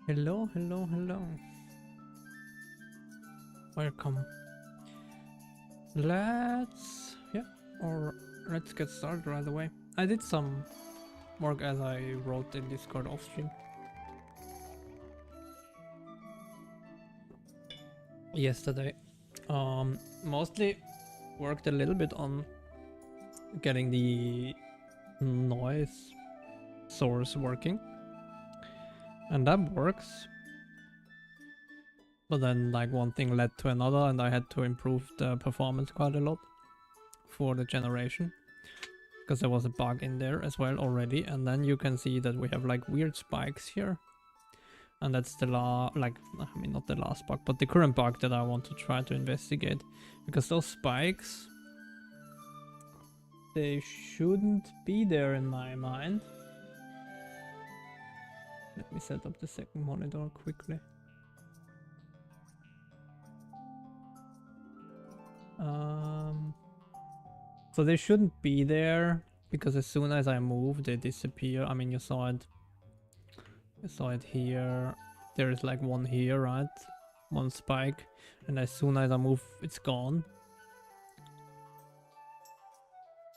Hello, hello, hello. Welcome. Let's get started right away. I did some work as I wrote in Discord off stream yesterday. Mostly worked a little bit on getting the noise source working, and that works. But then like one thing led to another, and I had to improve the performance quite a lot for the generation, because there was a bug in there as well already. And then you can see that we have like weird spikes here, and that's the not the last bug, but the current bug that I want to try to investigate, because those spikes, they shouldn't be there in my mind. Let me set up the second monitor quickly. So they shouldn't be there, because as soon as I move, they disappear. I mean, you saw it. You saw it here. There is like one here, right? One spike, and as soon as I move, it's gone.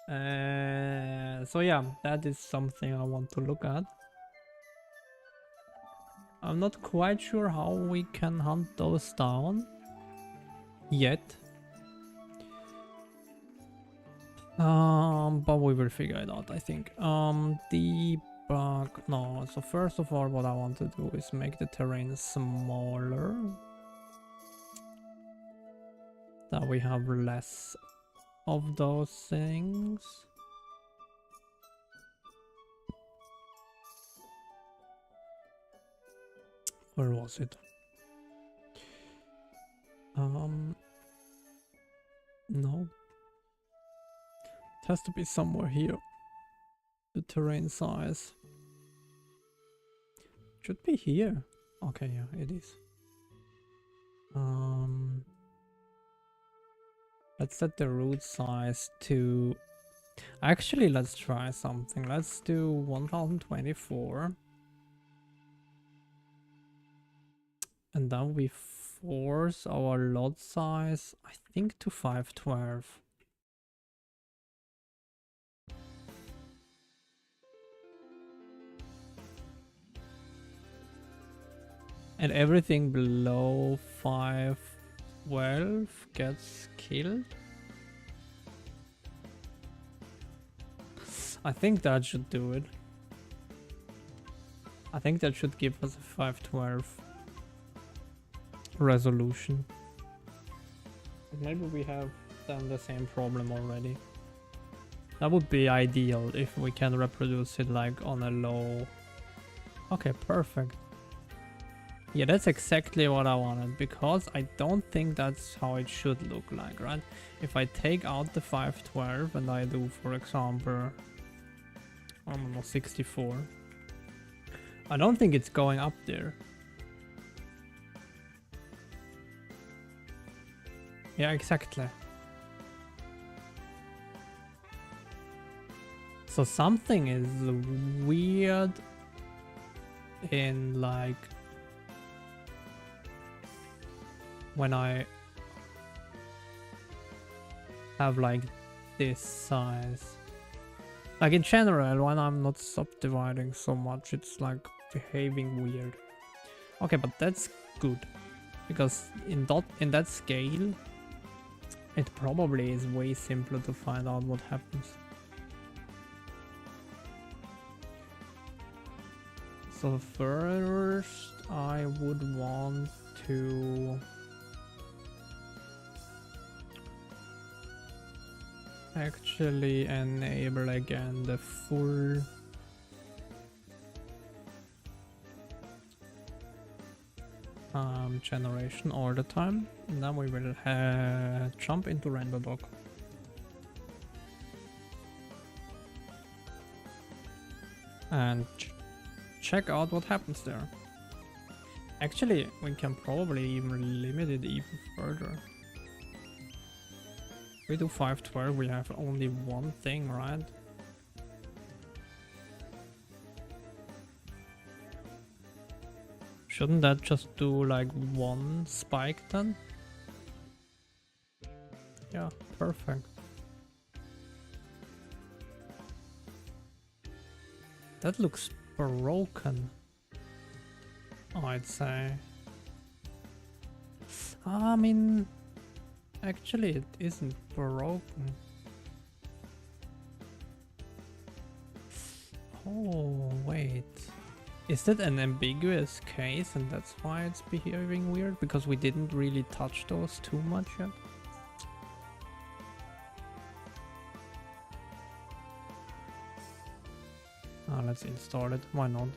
So yeah, that is something I want to look at. I'm not quite sure how we can hunt those down yet. But we will figure it out, I think. Debug. No, so first of all, what I want to do is make the terrain smaller. that we have less of those things. Where was it? No. It has to be somewhere here. The terrain size. Should be here. Okay, yeah, it is. Let's set the root size to... Actually, let's try something. Let's do 1024. And then we force our lot size, I think, to 512. And everything below 512 gets killed. I think that should do it. I think that should give us a 512 resolution. But maybe we have done the same problem already. That would be ideal if we can reproduce it like on a low... Okay, perfect. Yeah, that's exactly what I wanted, because I don't think that's how it should look like, right? If I take out the 512 and I do, for example, I don't know, 64, I don't think it's going up there. Yeah, exactly. So something is weird in like when I have like this size. Like in general, when I'm not subdividing so much, it's like behaving weird. Okay, but that's good, because in that scale, it probably is way simpler to find out what happens. So first, I would want to actually enable again the full generation all the time, and then we will jump into render dock. And check out what happens there. Actually, we can probably even limit it even further. If we do 512, we have only one thing, right? Shouldn't that just do like one spike then? Yeah, perfect. That looks broken, I'd say. I mean, actually it isn't broken. Oh, wait. Is that an ambiguous case and that's why it's behaving weird? Because we didn't really touch those too much yet? Let's install it, why not?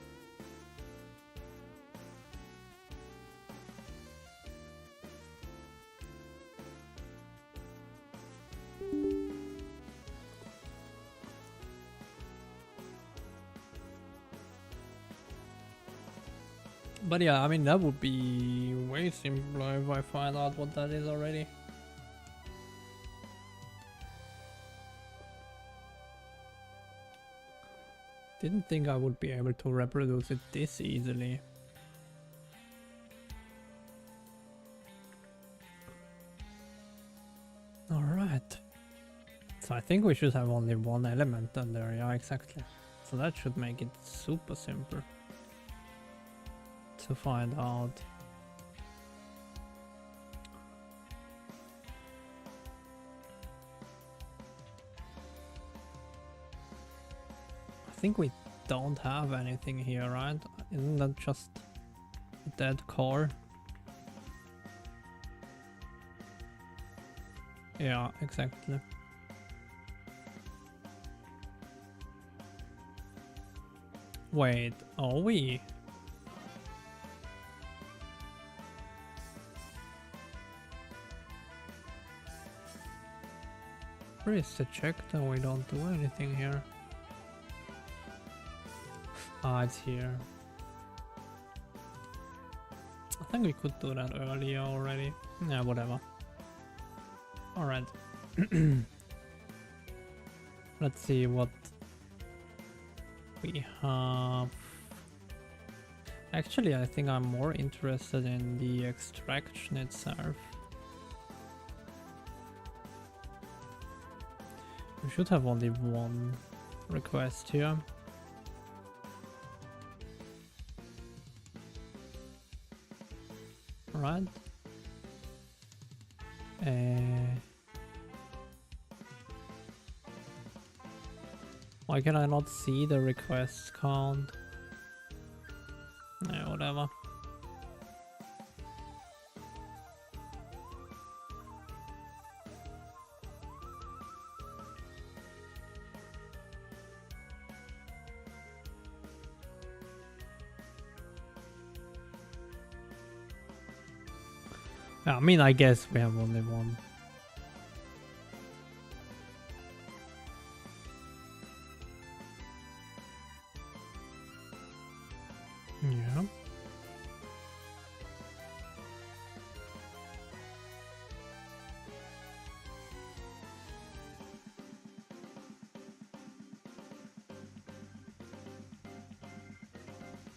But yeah, I mean, that would be way simpler if I find out what that is already. Didn't think I would be able to reproduce it this easily. Alright. So I think we should have only one element in there, yeah, exactly. So that should make it super simple to find out. I think we don't have anything here, right? Isn't that just a dead core? Yeah, exactly. Wait, are we? Where is the check that we don't do anything here? Ah, it's here. I think we could do that earlier already. Yeah, whatever. Alright. Let's see what we have. Actually, I think I'm more interested in the extraction itself. We should have only one request here. Right. Why can I not see the request count? Yeah, whatever. I mean, I guess we have only one. Yeah.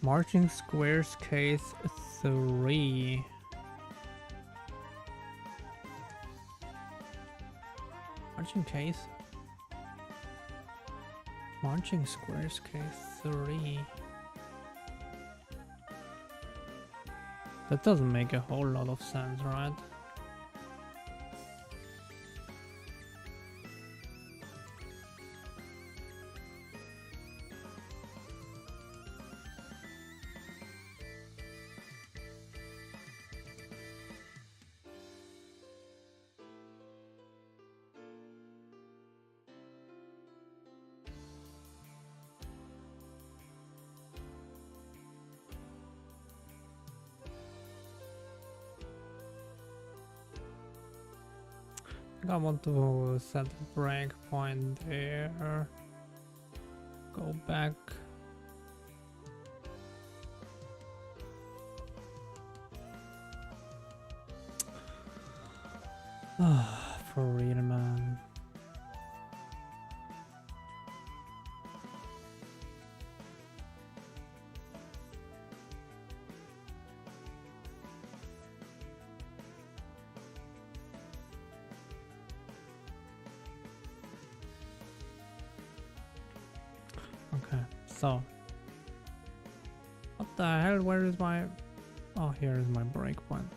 Marching squares case 3. Marching case? Marching squares case 3. That doesn't make a whole lot of sense, right? I want to set a breakpoint there. Go back. For real, man. Okay, so what the hell? Where is my... Oh, here is my breakpoint.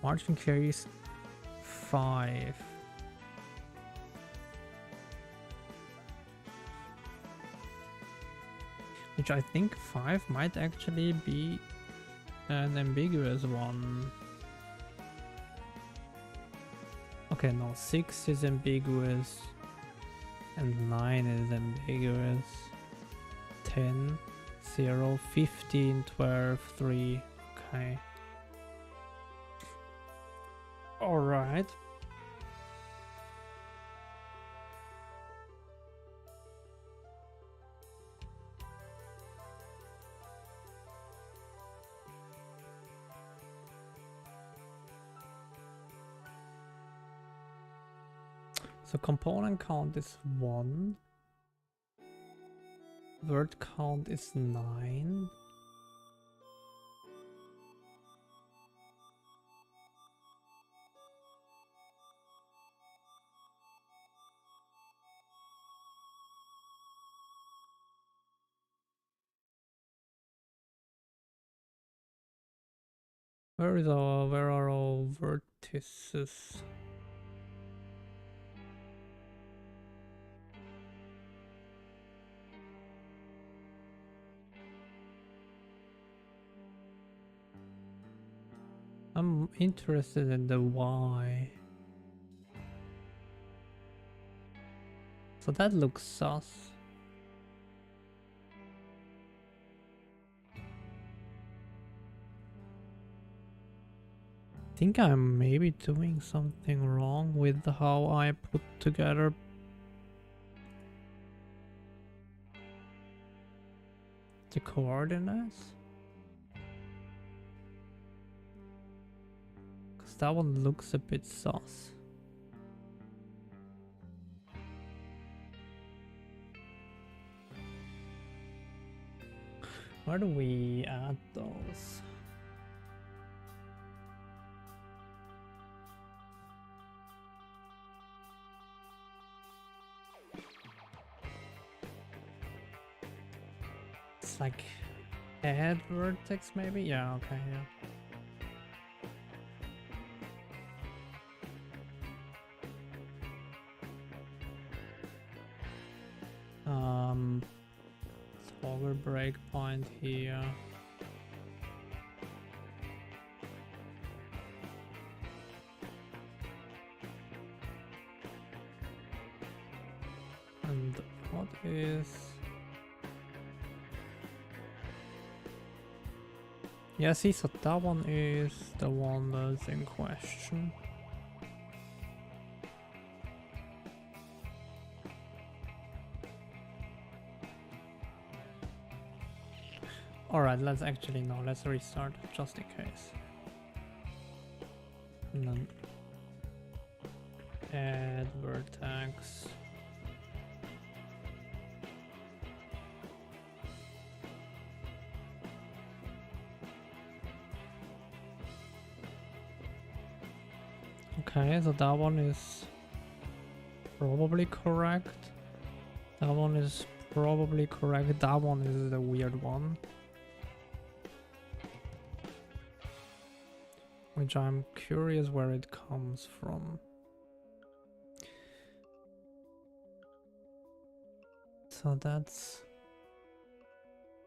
Marching case 5. Which I think 5 might actually be an ambiguous one. Okay, no, 6 is ambiguous. And 9 is ambiguous. 10, 0, 15, 12, 3. Okay. Alright. So component count is 1. Word count is 9. Where are our vertices? I'm interested in the Y. So that looks sus. I think I'm maybe doing something wrong with how I put together the coordinates. Because that one looks a bit sus. Where do we add those? It's like head vertex maybe? Yeah, okay, yeah. Toggle breakpoint here. And what is... Yeah, see, so that one is the one that's in question. Alright, let's actually, no, let's restart just in case. And then add vertex. Okay, so that one is probably correct. That one is probably correct. That one is the weird one. Which I'm curious where it comes from. So that's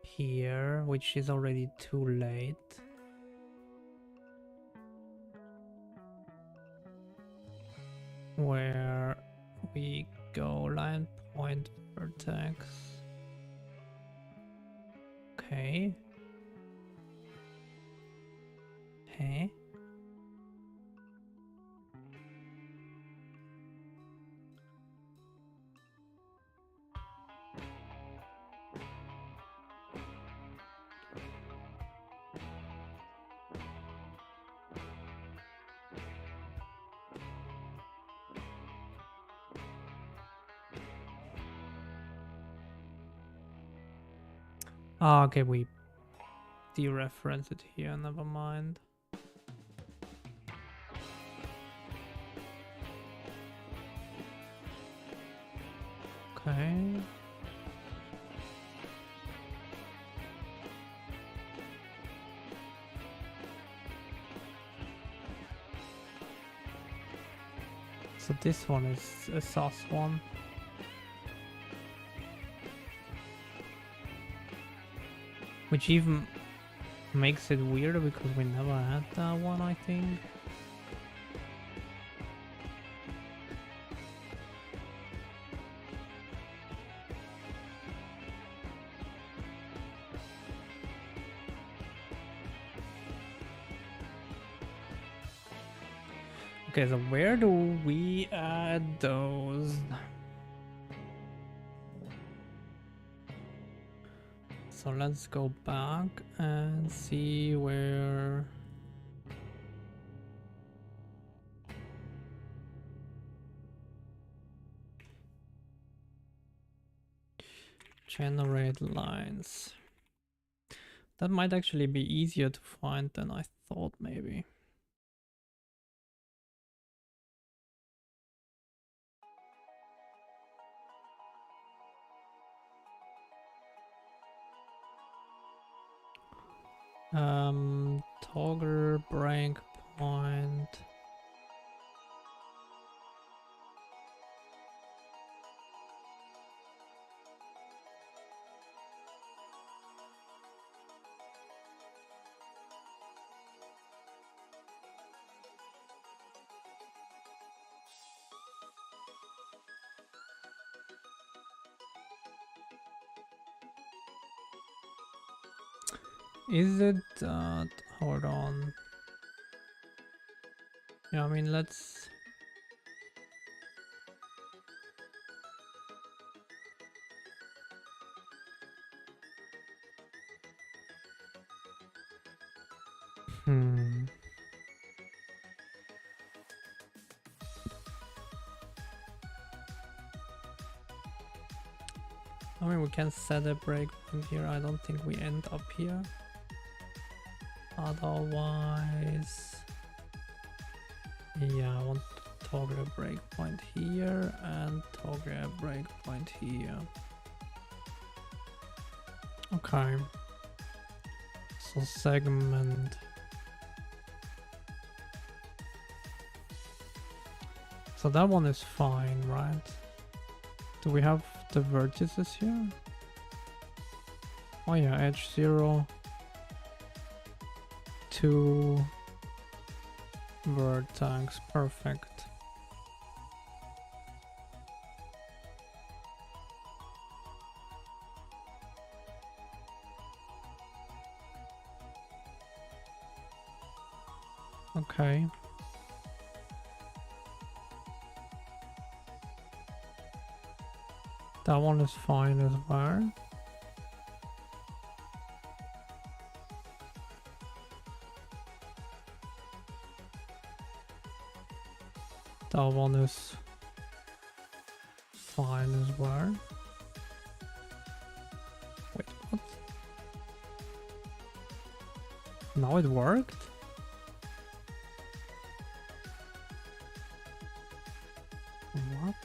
here, which is already too late. Where we go line point vertex. Okay. Hey. Ah, okay, we dereference it here, never mind. Okay. So this one is a sus one. Which even makes it weirder because we never had that one, I think. Okay, so where do we add those? So let's go back and see where... Generate lines. That might actually be easier to find than I thought, maybe. Toggle breakpoint. Is it, hold on. Yeah, I mean, let's... Hmm. I mean, we can set a breakpoint here. I don't think we end up here. Otherwise... Yeah, I want to toggle a breakpoint here and toggle a breakpoint here. Okay. So segment. So that one is fine, right? Do we have the vertices here? Oh yeah, edge 0, 2, vertex, perfect. Okay. That one is fine as well. That one is fine as well. Wait, what? Now it worked? What?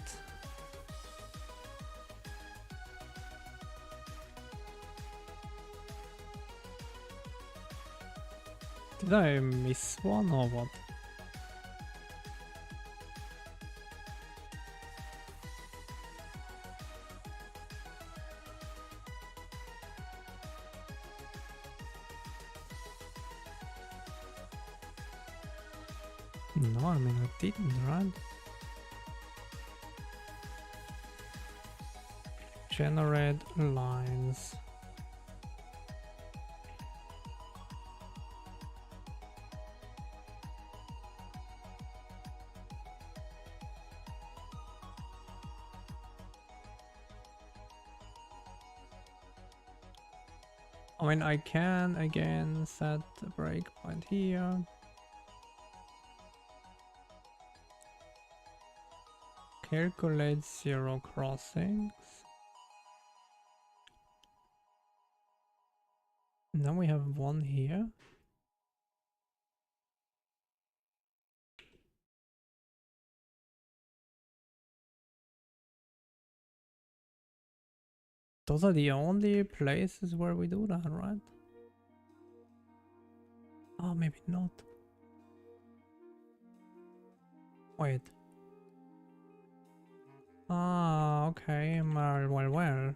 Did I miss one or what? No, I mean I didn't, right? Generate lines. I mean, I can again set the breakpoint here. Calculate 0 crossings. Now we have one here. Those are the only places where we do that, right? Oh, maybe not. Wait. Ah, okay. Well.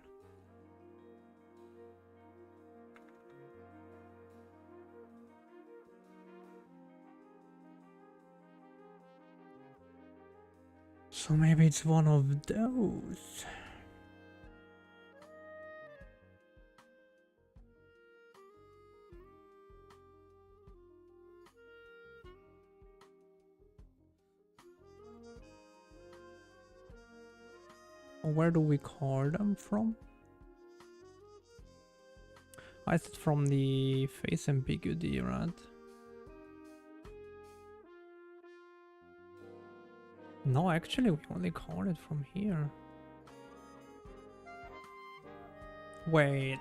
So maybe it's one of those. Where do we call them from? I said from the face ambiguity, right? No, actually we only call it from here. Wait.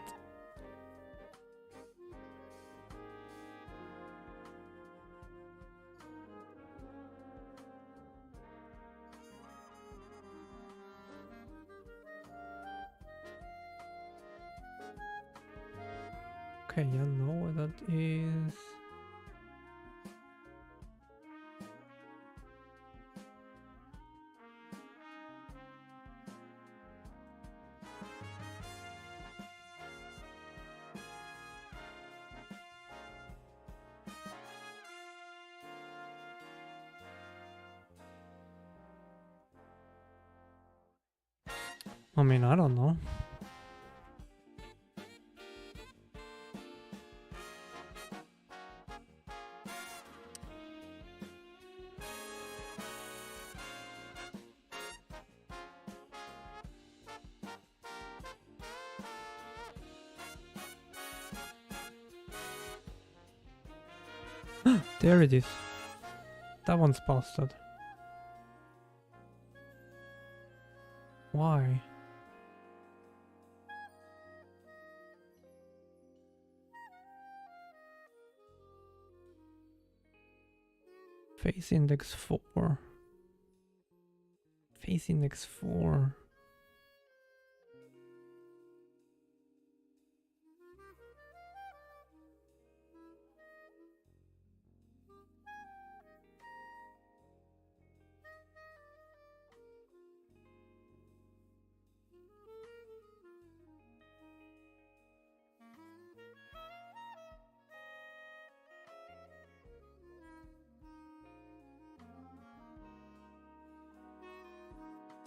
Okay, yeah, no, that is... I mean, I don't know. There it is. That one's busted. Why? Face index 4. Face index 4.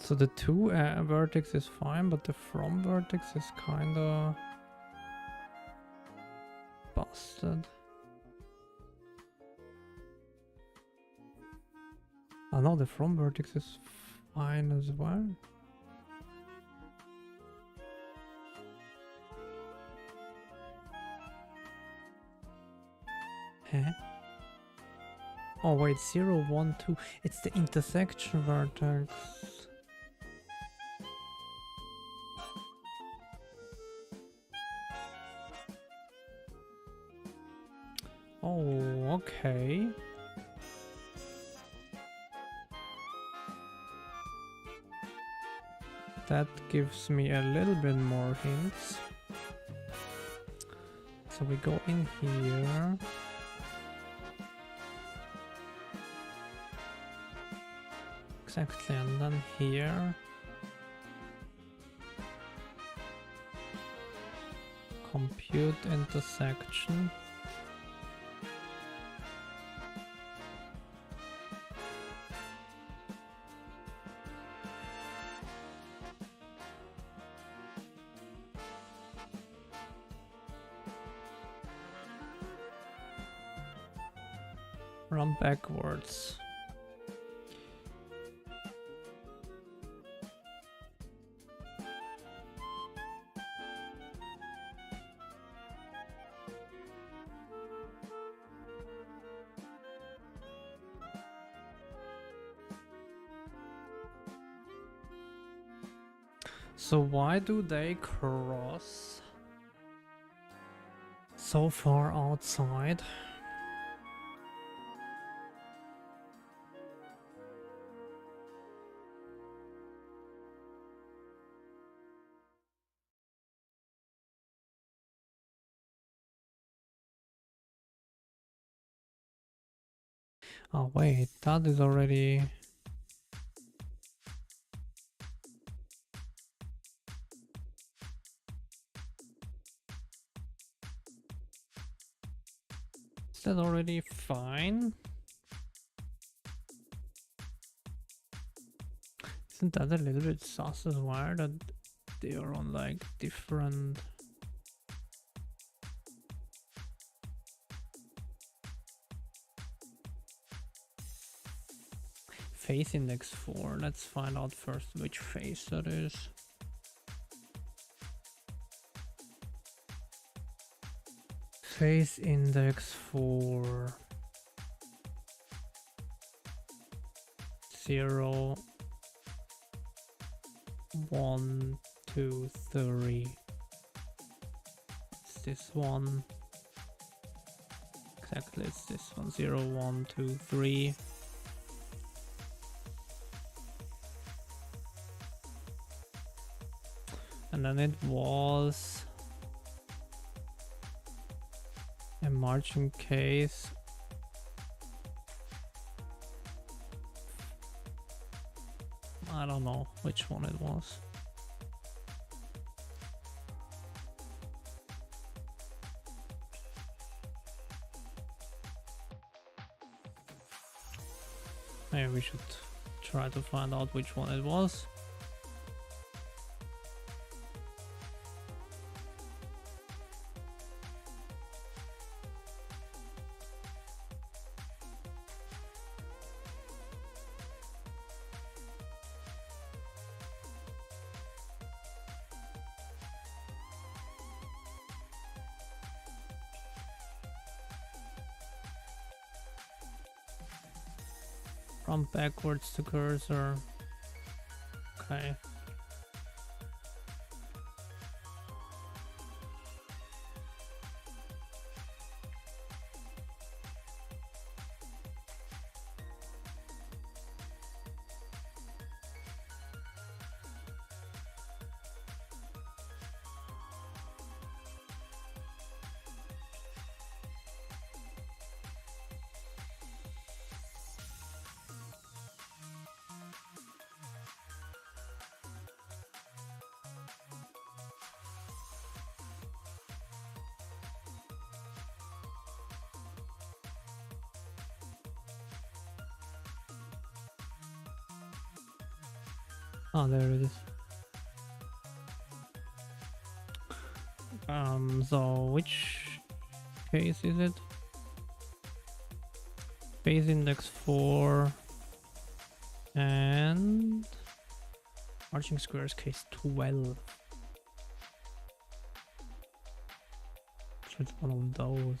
So the two vertex is fine, but the from vertex is kinda busted. Oh no, the from vertex is fine as well. Huh? Oh wait, 0, 1, 2. It's the intersection vertex. Oh, okay. That gives me a little bit more hints. So we go in here. Exactly, and then here. Compute intersection. Run backwards. So why do they cross so far outside? Oh wait, that is already... Is that already fine? Isn't that a little bit sus as well, that they are on like different... Face index 4. Let's find out first which face that is. Face index 4. 0, 1, 2, 3. It's this one. Exactly, it's this one. 0, 1, 2, 3. And then it was a margin case. I don't know which one it was. Maybe we should try to find out which one it was. from backwards to cursor. Okay. Oh, there it is. So which case is it? Base index 4 and marching squares case 12. So it's one of those.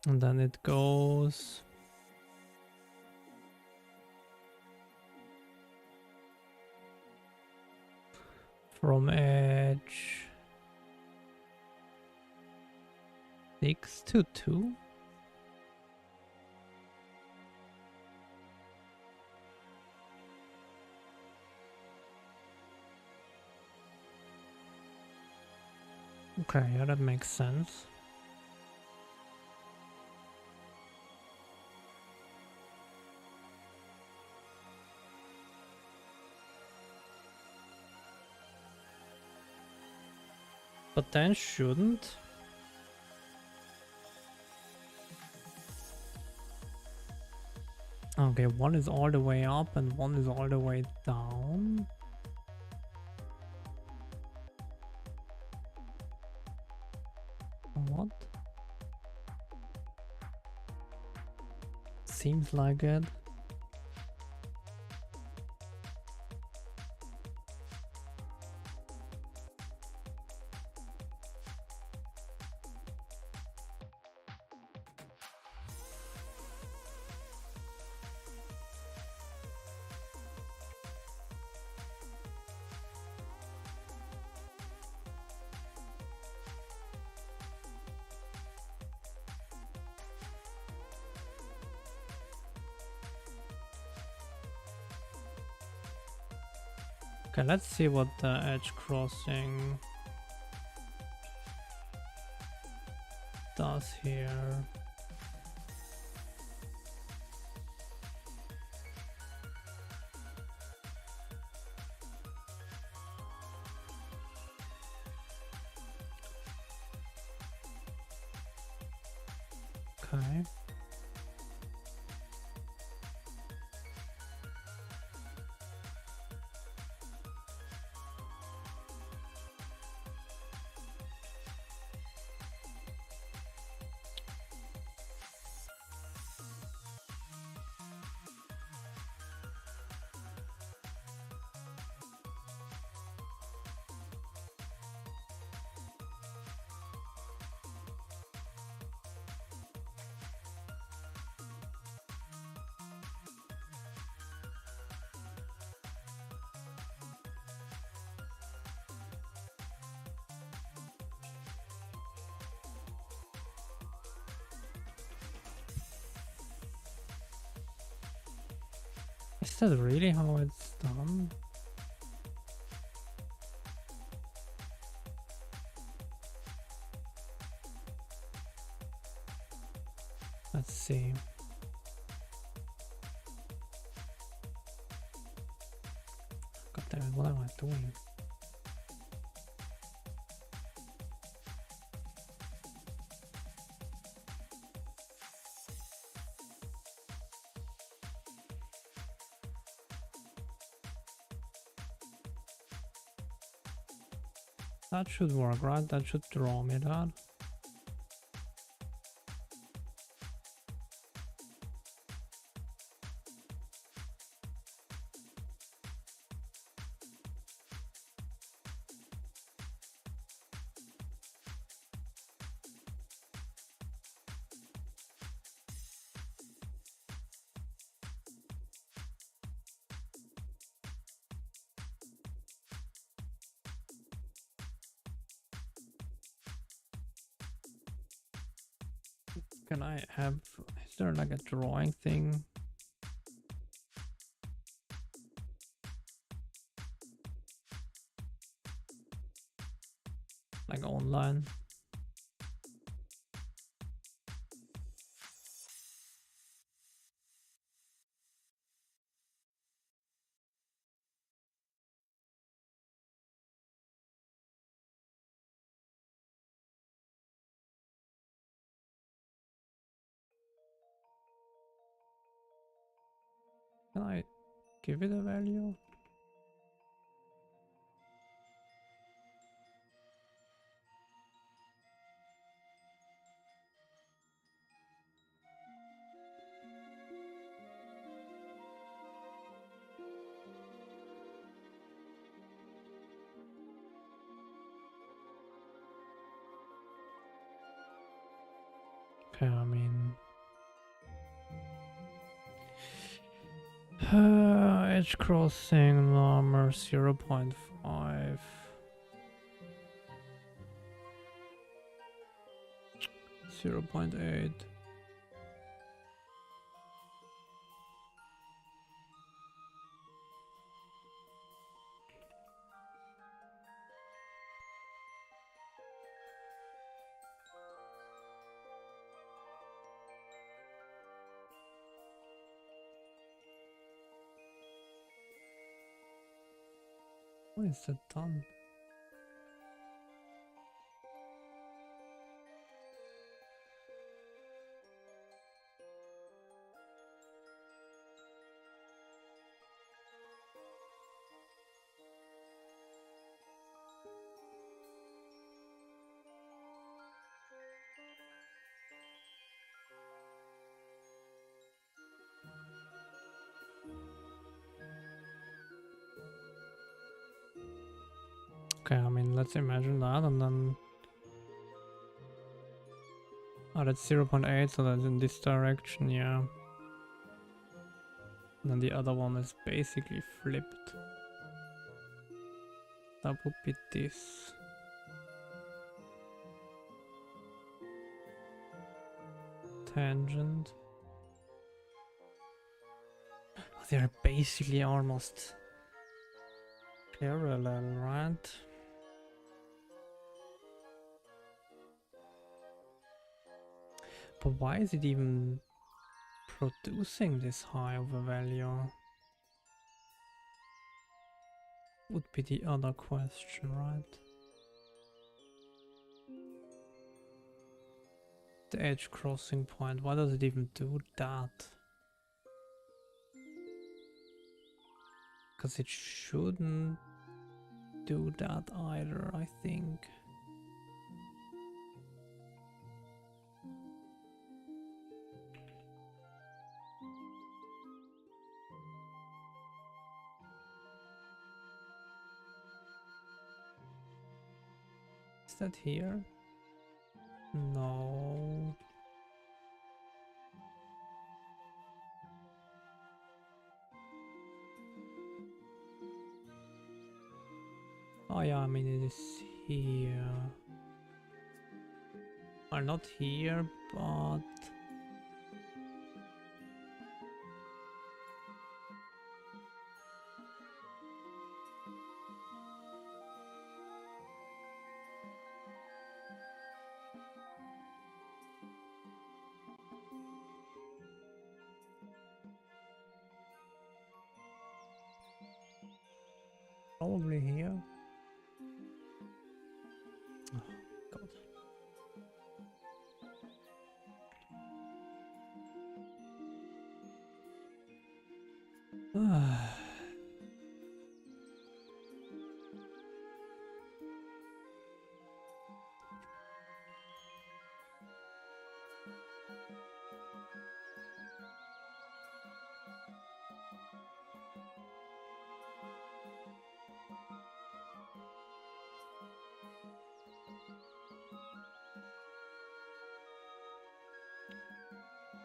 And then it goes from edge 6 to 2. Okay, yeah, that makes sense. But then shouldn't. Okay, one is all the way up and one is all the way down. What? Seems like it. Okay, let's see what the edge crossing does here. Okay. Is that really how it's done? Let's see. God damn it, what am I doing? That should work, right? That should draw me that. Can I have, is there like a drawing thing? Like online? Can I give it a value? Okay, I mean, edge crossing number 0.5. 0.8. What is that done? Okay, I mean, let's imagine that, and then... Oh, that's 0.8, so that's in this direction, yeah. And then the other one is basically flipped. That would be this. Tangent. They're basically almost parallel, right? But why is it even producing this high of a value? Would be the other question, right? The edge crossing point, why does it even do that? Because it shouldn't do that either, I think. Is that here? No. Oh yeah, I mean it is here. Well, not here, but... probably here. Oh, God.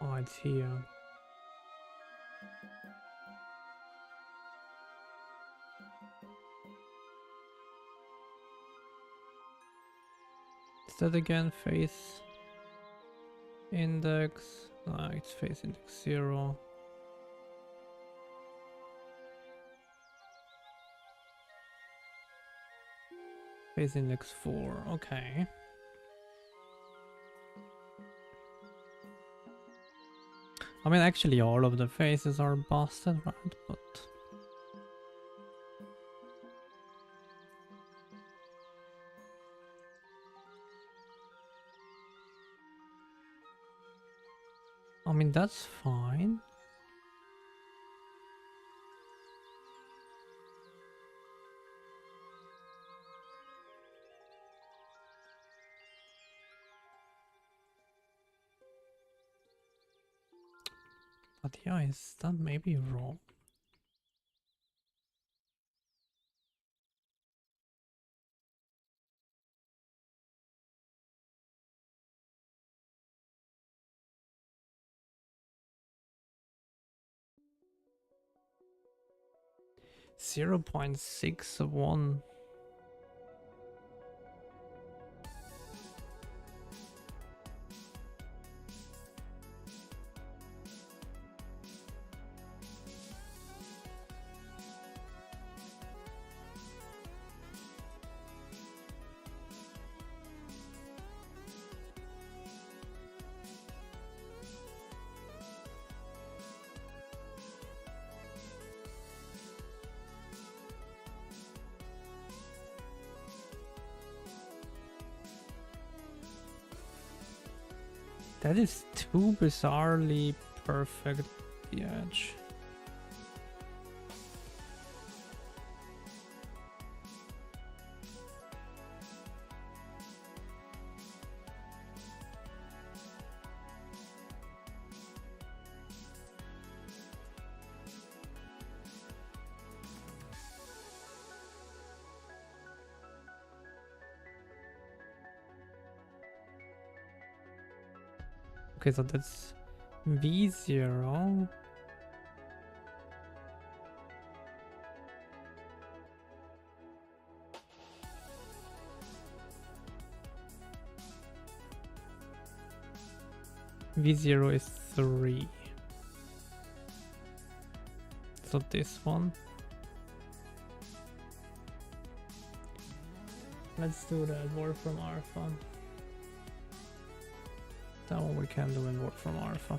Oh, it's here. Is that again face? index. It's face index 0. Face index 4. Okay. I mean, actually, all of the faces are busted, right? But I mean, that's fine. But yeah, is that maybe wrong? .61. That is too bizarrely perfect, the edge. Okay, so that's V0. V0 is 3. So this one. Let's do the Wolfram Alpha. That one we can do in Wolfram Alpha.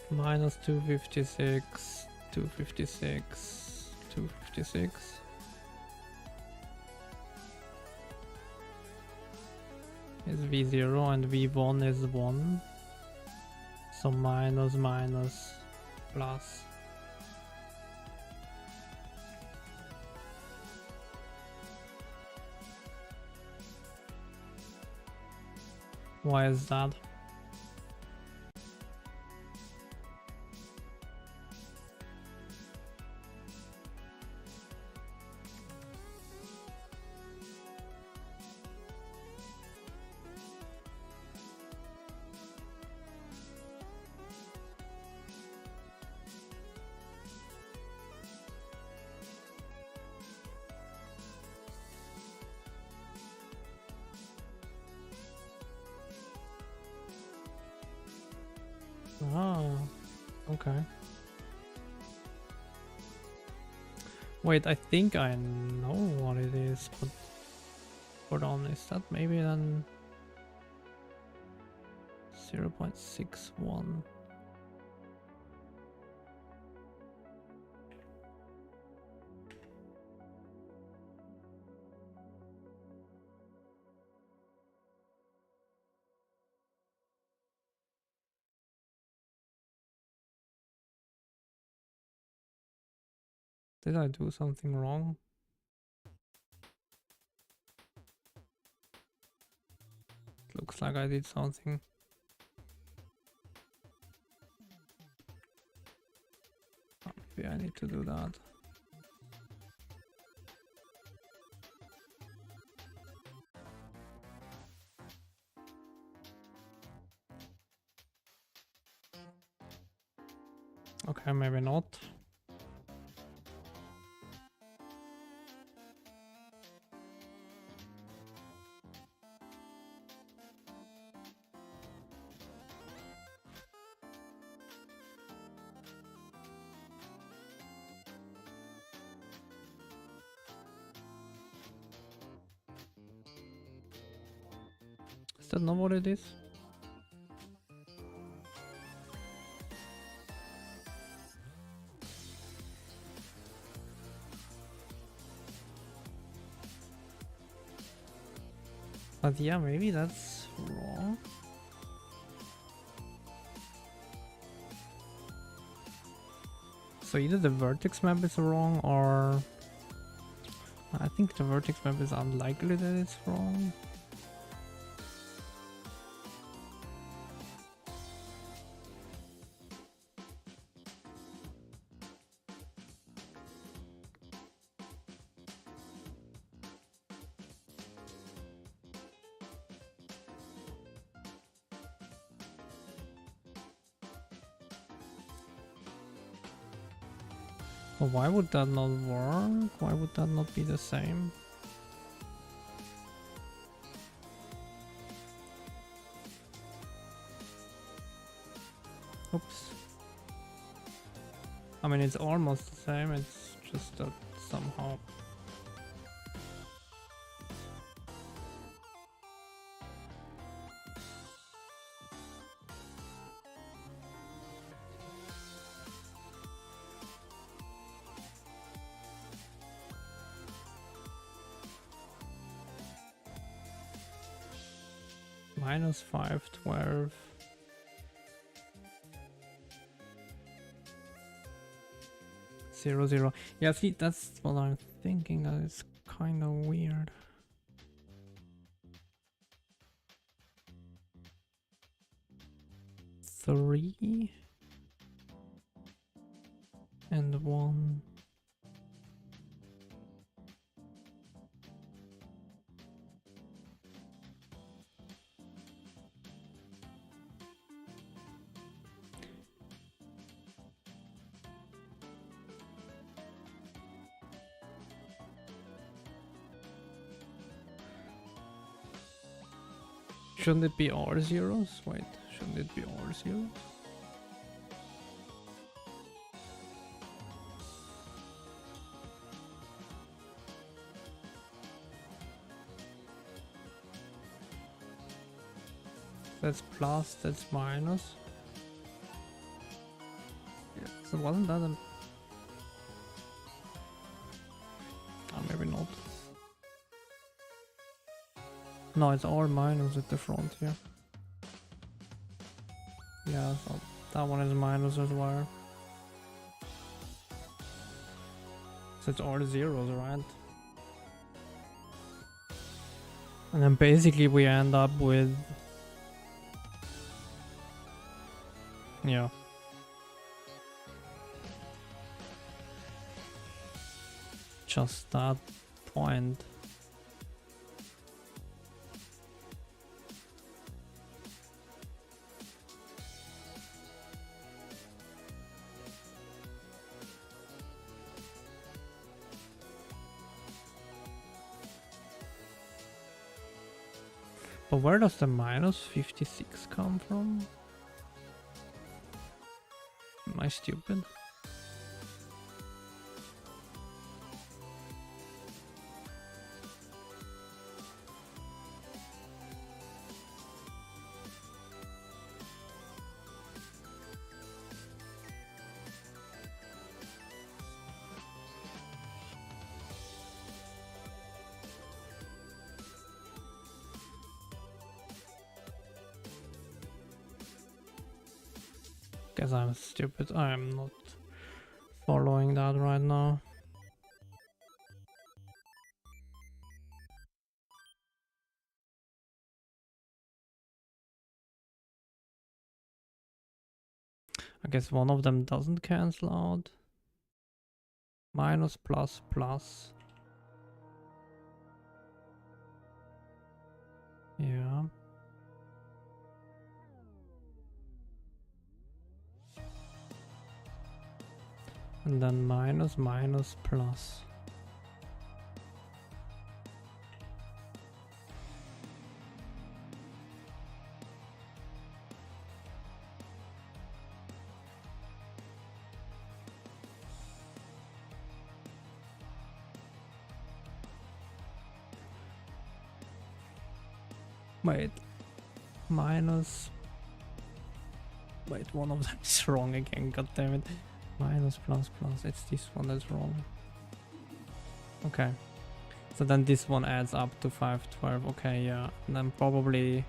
Minus 256, 256, 256. Is V0 and V1 is 1. So minus, minus, plus. Why is that? Oh, okay. Wait, I think I know what it is, but hold on, is that maybe then 0.61? Did I do something wrong? It looks like I did something. Maybe I need to do that. Okay, maybe not. Is that not what it is? But yeah, maybe that's wrong. So either the vertex map is wrong, or I think the vertex map is unlikely that it's wrong. But why would that not work? Why would that not be the same? Oops. I mean, it's almost the same, it's just that somehow... Minus 512. Zero, zero. Yeah, see, that's what I'm thinking. That is kind of weird. Three and one. Shouldn't it be all zeros? Wait, shouldn't it be all zeros? That's plus, that's minus. Yeah, so wasn't that a... Oh, maybe not. No, it's all minus at the front here. Yeah, so that one is minus as well. So it's all zeros, right? And then basically we end up with... Yeah. Just that point. But where does the minus 56 come from? Am I stupid? Guess I'm stupid. I am not following that right now. I guess one of them doesn't cancel out. Minus, plus, plus. Yeah. And then minus, minus, plus. Wait. minus. Wait, one of them is wrong again. God damn it. Minus plus plus. It's this one that's wrong. Okay. So then this one adds up to 512. Okay, yeah. And then probably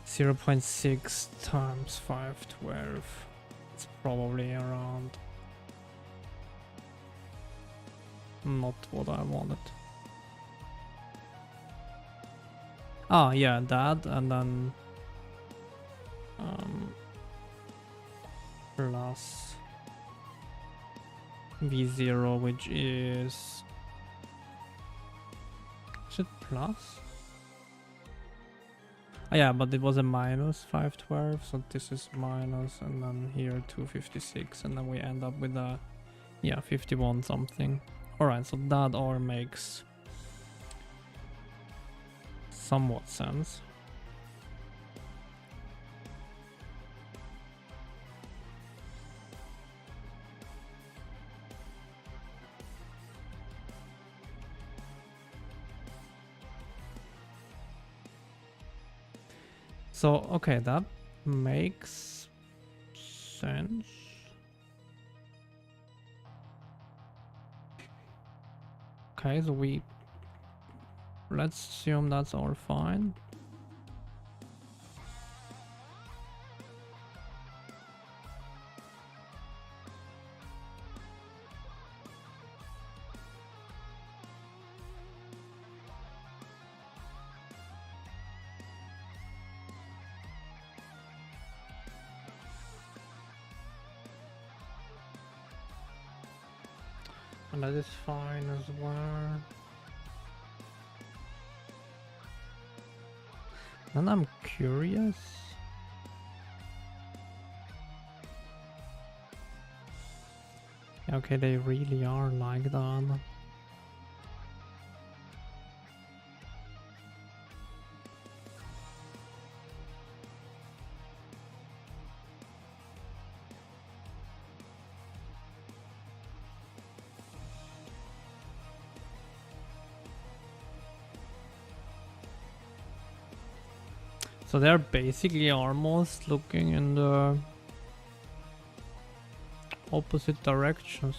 0.6 times 512. It's probably around. Not what I wanted. Ah, yeah, that, and then plus V0, which is it plus? Oh, yeah, but it was a minus 512, so this is minus, and then here 256, and then we end up with a, yeah, 51 something. Alright, so that all makes somewhat sense. So, okay, that makes sense. Okay, so let's assume that's all fine. And that is fine as well. And I'm curious. Okay, they really are like that. So they're basically almost looking in the opposite directions.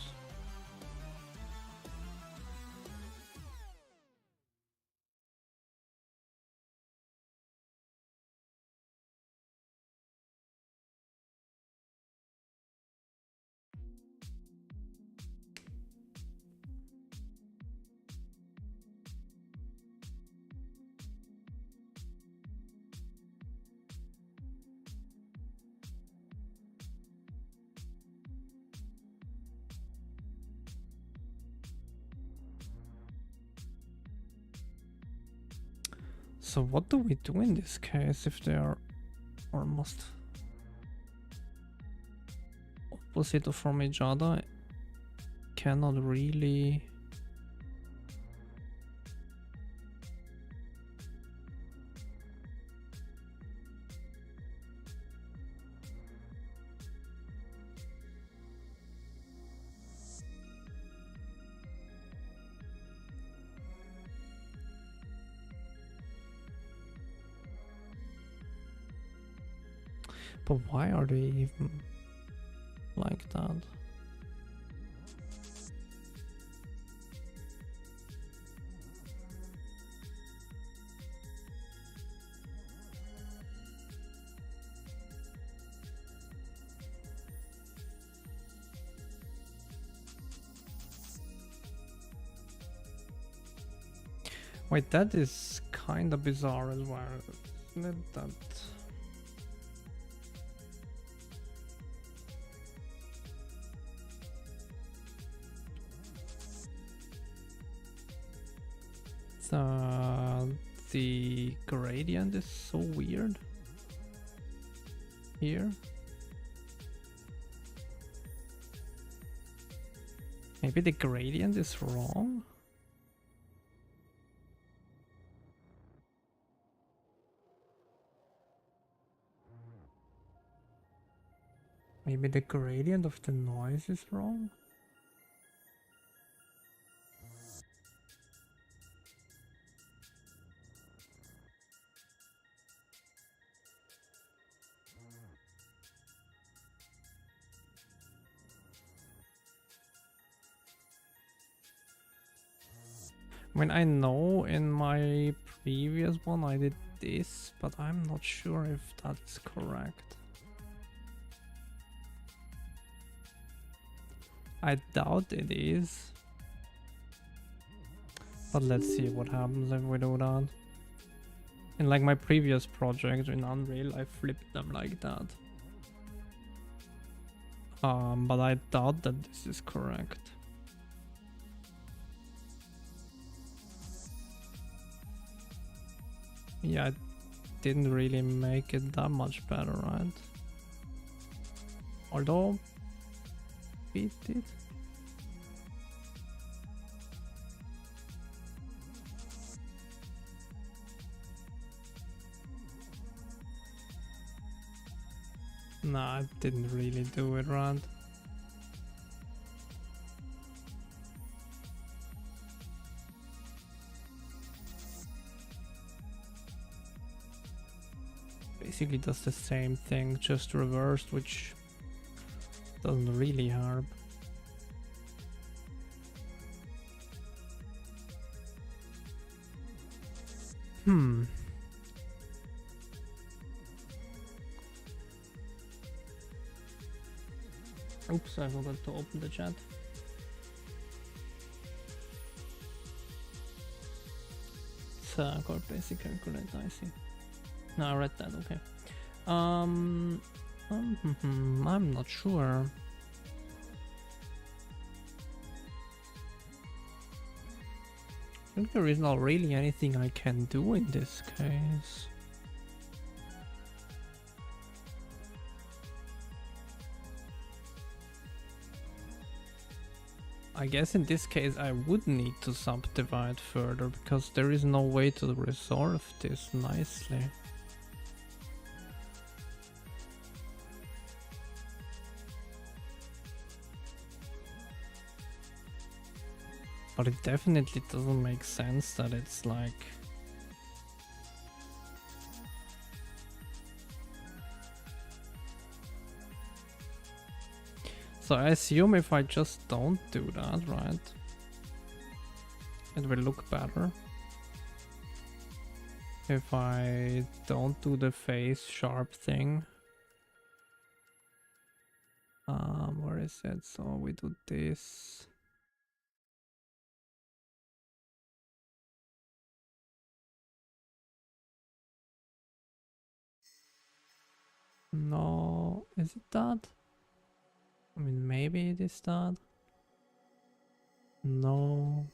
So what do we do in this case if they are almost opposite from each other? Cannot really. But why are they even like that? Wait, that is kind of bizarre as well, isn't it? That. The gradient is so weird here. Maybe the gradient is wrong. Maybe the gradient of the noise is wrong. I mean, I know in my previous one I did this, but I'm not sure if that's correct. I doubt it is. But let's see what happens if we do that. In like my previous project in Unreal, I flipped them like that. But I doubt that this is correct. Yeah, it didn't really make it that much better, right? Although, it did. Nah, it didn't really do it right. Basically does the same thing, just reversed, which doesn't really help. Oops, I forgot to open the chat. It's called basic calculate, I see. No, I read that, okay. I'm not sure. I think there is not really anything I can do in this case. I guess in this case I would need to subdivide further because there is no way to resolve this nicely. But it definitely doesn't make sense that it's like... So I assume if I just don't do that, right, it will look better. If I don't do the face sharp thing. Where is it? So we do this. No, is it that? I mean, maybe it is that. No.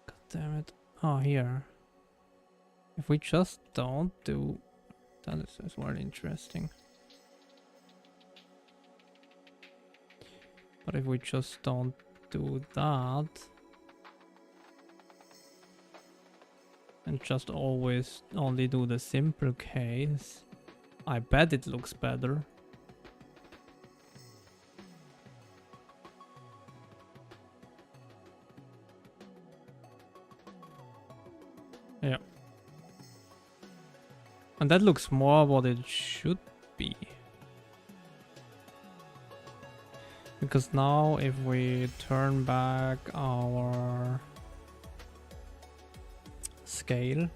God damn it. Oh, here. If we just don't do... That is very interesting. But if we just don't do that... And just always only do the simple case, I bet it looks better. Yeah. And that looks more what it should be. Because now if we turn back our scale,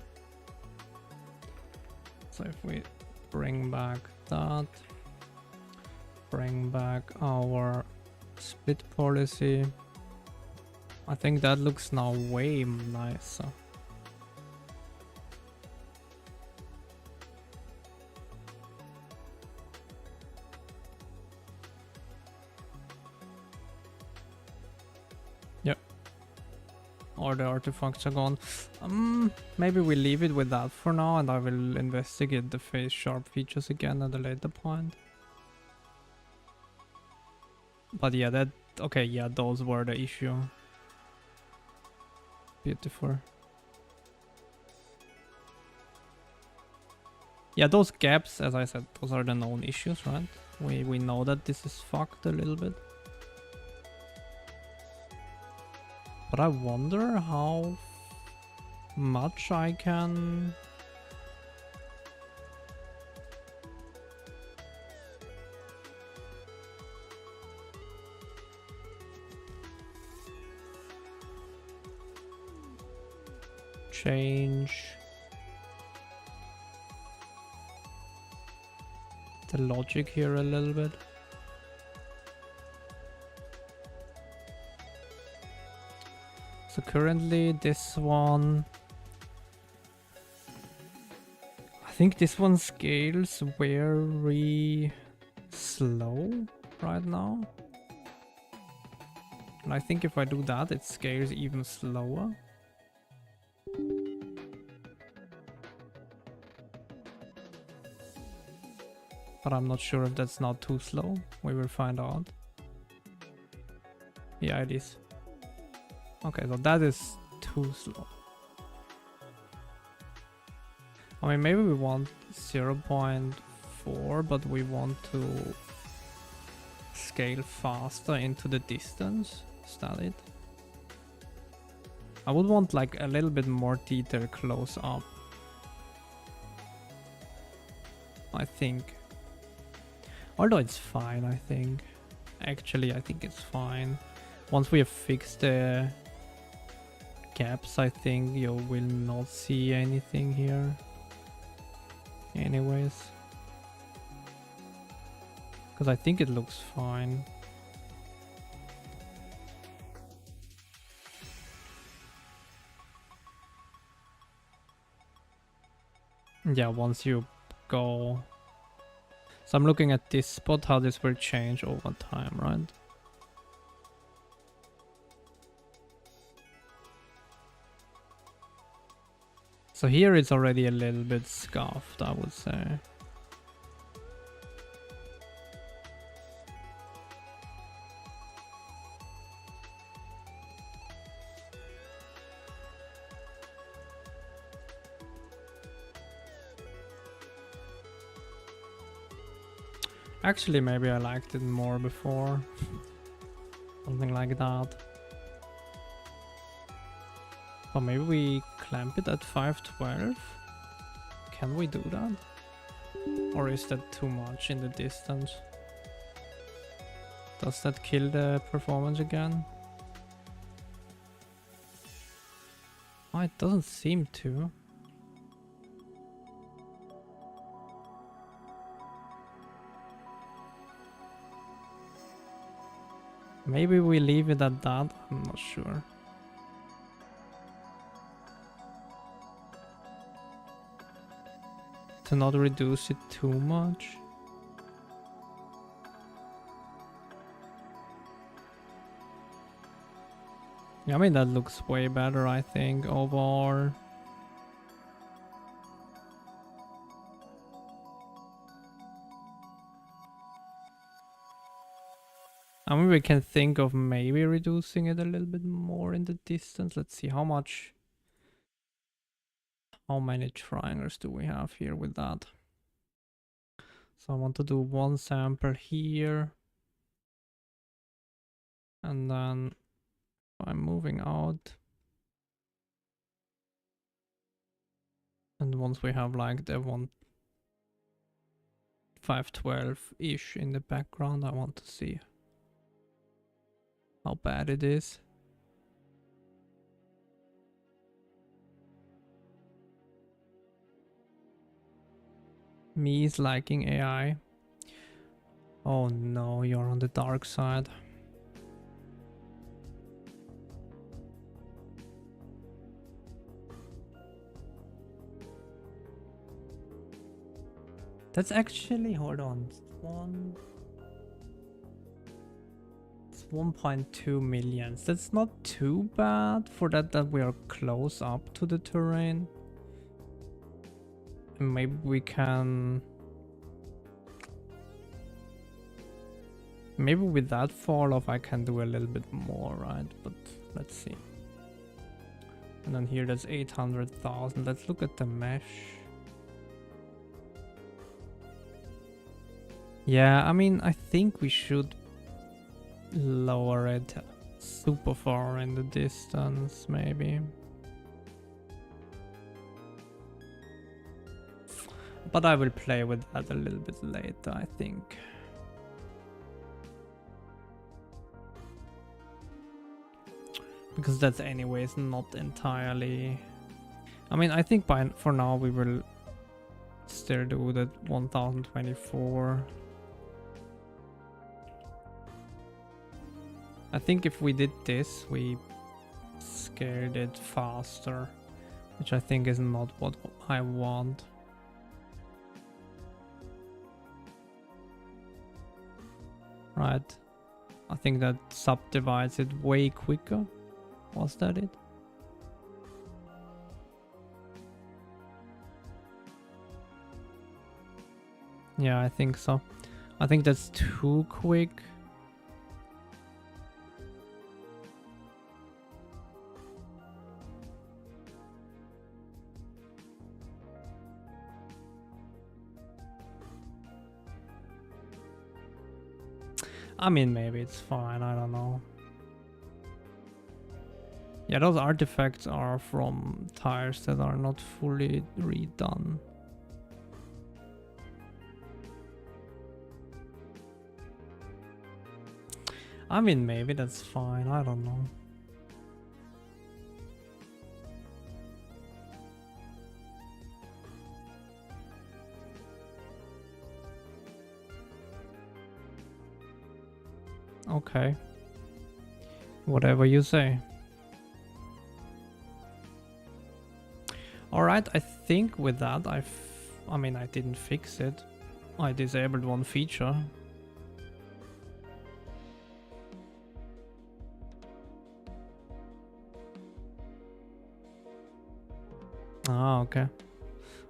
so if we bring back that, bring back our split policy, I think that looks now way nicer. Or the artifacts are gone. Maybe we leave it with that for now, and I will investigate the face sharp features again at a later point. But yeah, that... Okay, yeah, those were the issue. Beautiful. Yeah, those gaps, as I said, those are the known issues, right? We know that this is fucked a little bit. But I wonder how much I can... change the logic here a little bit. So currently this one, I think this one scales very slow right now. And I think if I do that, it scales even slower. But I'm not sure if that's not too slow. We will find out. Yeah, it is. Okay, so that is too slow. I mean, maybe we want 0.4, but we want to scale faster into the distance. Is that it? I would want like a little bit more detail close up, I think. Although it's fine, I think. Actually, I think it's fine. Once we have fixed the gaps, I think you will not see anything here. Anyways. Because I think it looks fine. Yeah, once you go... So I'm looking at this spot, how this will change over time, right? So here it's already a little bit scuffed, I would say. Actually, maybe I liked it more before. Something like that. Or maybe we clamp it at 512? Can we do that? Or is that too much in the distance? Does that kill the performance again? Oh, it doesn't seem to. Maybe we leave it at that, I'm not sure. To not reduce it too much. Yeah, I mean, that looks way better, I think, overall. I mean, we can think of maybe reducing it a little bit more in the distance. Let's see how much. How many triangles do we have here with that? So I want to do one sample here. And then I'm moving out. And once we have like the 512-ish in the background, I want to see how bad it is. Me is liking AI. Oh no, you're on the dark side. That's actually, hold on, it's 1.2 million. That's not too bad for that we are close up to the terrain. And maybe we can... Maybe with that fall off I can do a little bit more, right? But let's see. And then here that's 800,000. Let's look at the mesh. Yeah, I mean, I think we should lower it super far in the distance, maybe. But I will play with that a little bit later, I think. Because that's anyways not entirely... I mean, I think for now we will still do that 1024. I think if we did this, we scaled it faster, which I think is not what I want. Right. I think that subdivides it way quicker. Was that it? Yeah, I think so. I think that's too quick. I mean, maybe it's fine, I don't know. Yeah, those artifacts are from tires that are not fully redone. I mean, maybe that's fine, I don't know. Okay. Whatever you say. Alright, I think with that I mean, I didn't fix it. I disabled one feature. Ah, okay.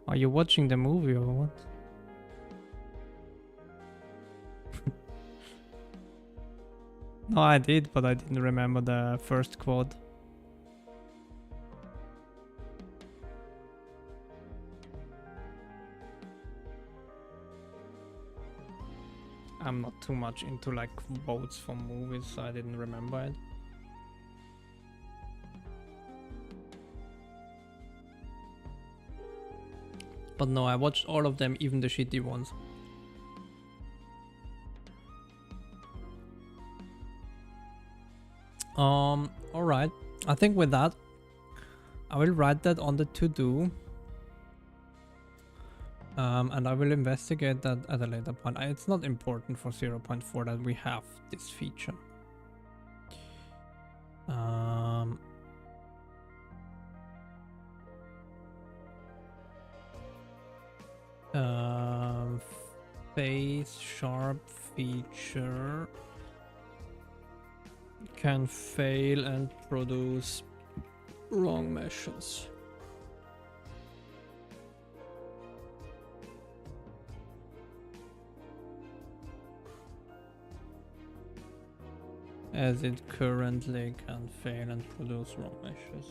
Are you watching the movie or what? No, I did, but I didn't remember the first quote. I'm not too much into like quotes from movies, so I didn't remember it. But no, I watched all of them, even the shitty ones. Alright. I think with that, I will write that on the to-do. And I will investigate that at a later point. It's not important for 0.4 that we have this feature. Face sharp feature can fail and produce wrong meshes. As it currently can fail and produce wrong meshes.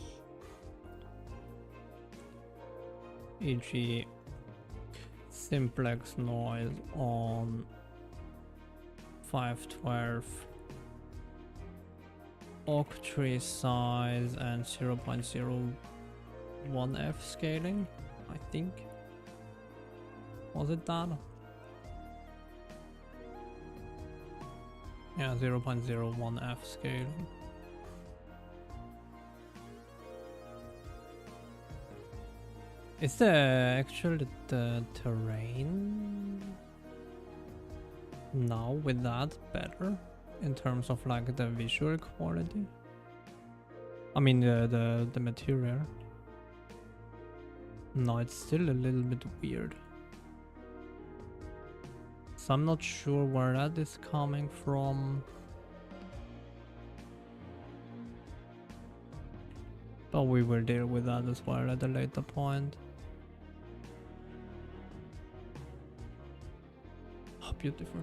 E.g. simplex noise on 512 octree size and 0.01f scaling, I think. Was it that? Yeah, 0.01f scaling. Is actually the terrain now with that better in terms of like the visual quality? I mean the material. No, it's still a little bit weird. So I'm not sure where that is coming from. But we will deal with that as well at a later point. Oh, beautiful.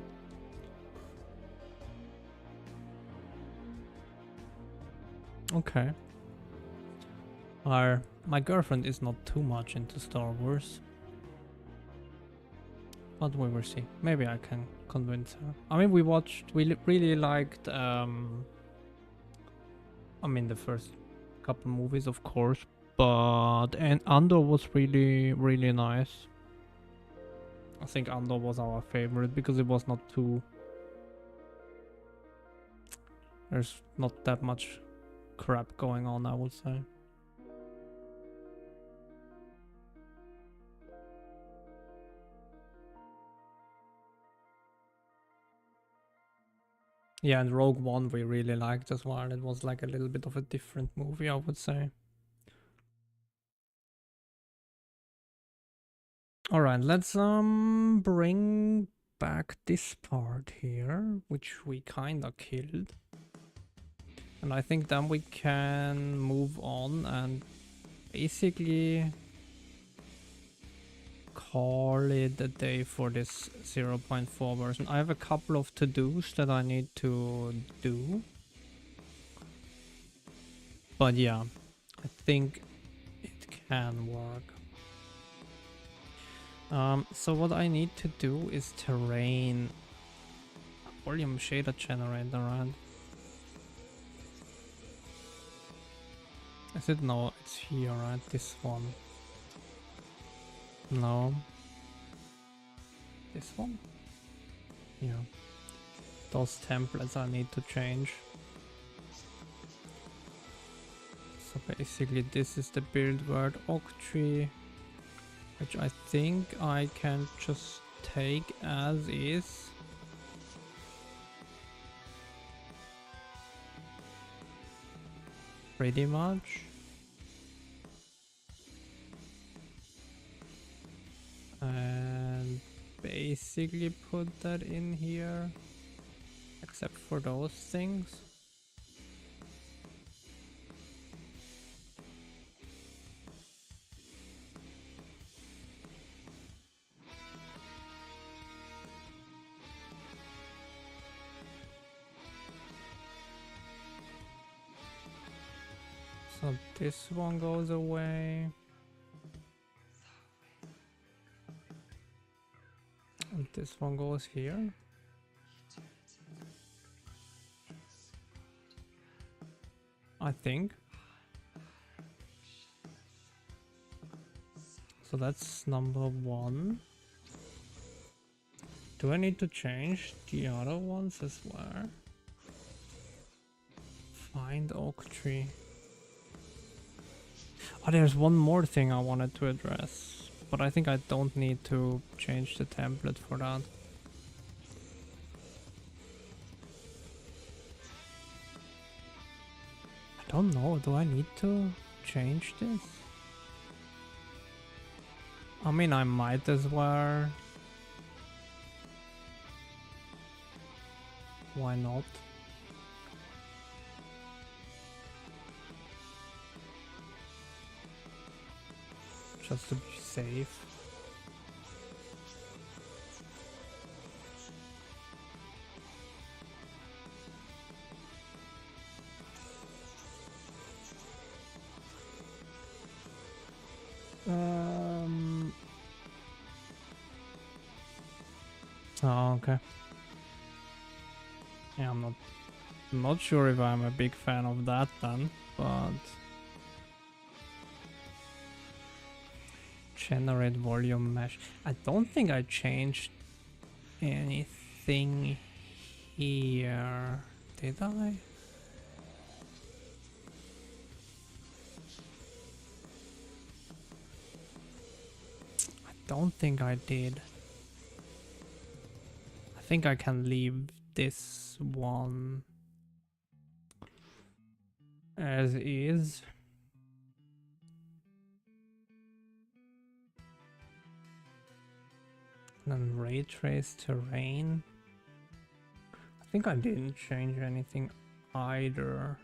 Okay. My girlfriend is not too much into Star Wars. But we will see. Maybe I can convince her. I mean, we really liked, I mean, the first couple movies, of course. And Andor was really, really nice. I think Andor was our favorite because it was not too... There's not that much crap going on, I would say. Yeah, and Rogue One we really liked as well. It was like a little bit of a different movie, I would say. Alright, let's bring back this part here, which we kinda killed. And I think then we can move on and basically call it a day for this 0.4 version. I have a couple of to-dos that I need to do. But yeah, I think it can work. So what I need to do is terrain volume shader generator, right? Is it? No, it's here, right? This one. No. This one? Yeah. Those templates I need to change. So basically this is the build word octree, which I think I can just take as is. Pretty much. And basically put that in here, except for those things. So this one goes away. And this one goes here. I think. So that's number one. Do I need to change the other ones as well? Find oak tree. Oh, there's one more thing I wanted to address, but I think I don't need to change the template for that. I don't know, do I need to change this? I mean, I might as well. Why not? Just to be safe. Oh, okay. Yeah, I'm not sure if I'm a big fan of that then, but generate volume mesh. I don't think I changed anything here, did I? I don't think I did. I think I can leave this one as is. And then ray trace terrain. I think I didn't change anything either.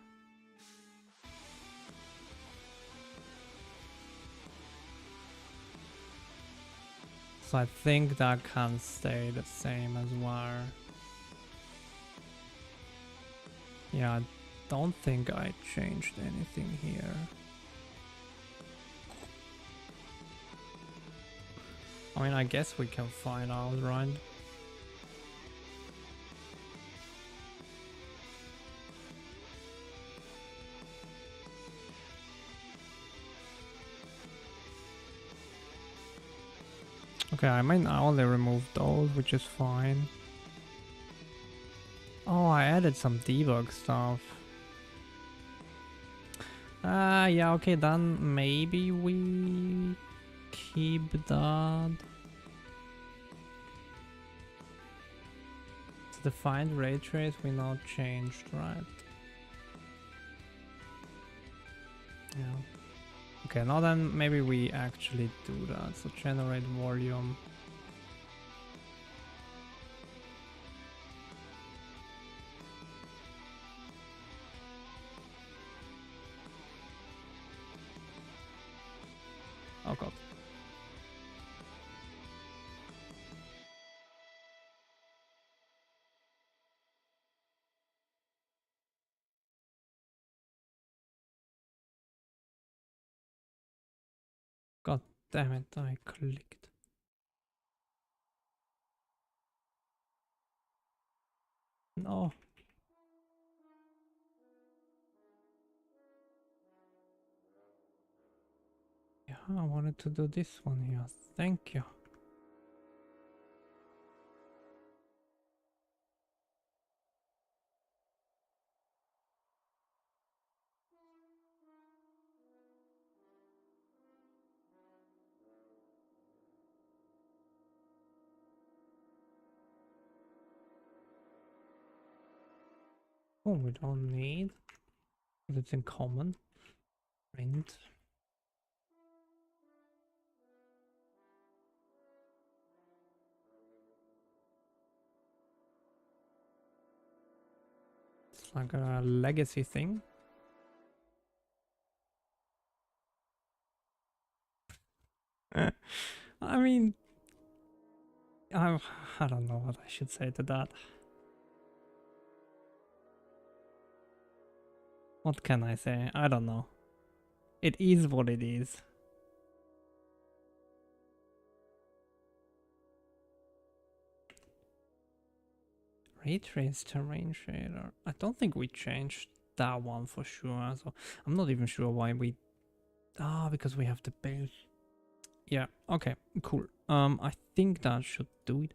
So I think that can stay the same as well. Yeah, I don't think I changed anything here. I mean, I guess we can find out, right? Okay, I might only remove those, which is fine. Oh, I added some debug stuff. Yeah, okay, then maybe we keep that. So the find ray trace we now changed, right? Yeah. Okay, now then maybe we actually do that. So generate volume. Oh god. God damn it, I clicked. No. Yeah, I wanted to do this one here. Thank you. Oh, we don't need. It's in common. Print. It's like a legacy thing. I mean, I don't know what I should say to that. What can I say? I don't know. It is what it is. Ray trace terrain shader. I don't think we changed that one for sure. So I'm not even sure why we. Ah, because we have the build. Yeah. Okay. Cool. I think that should do it.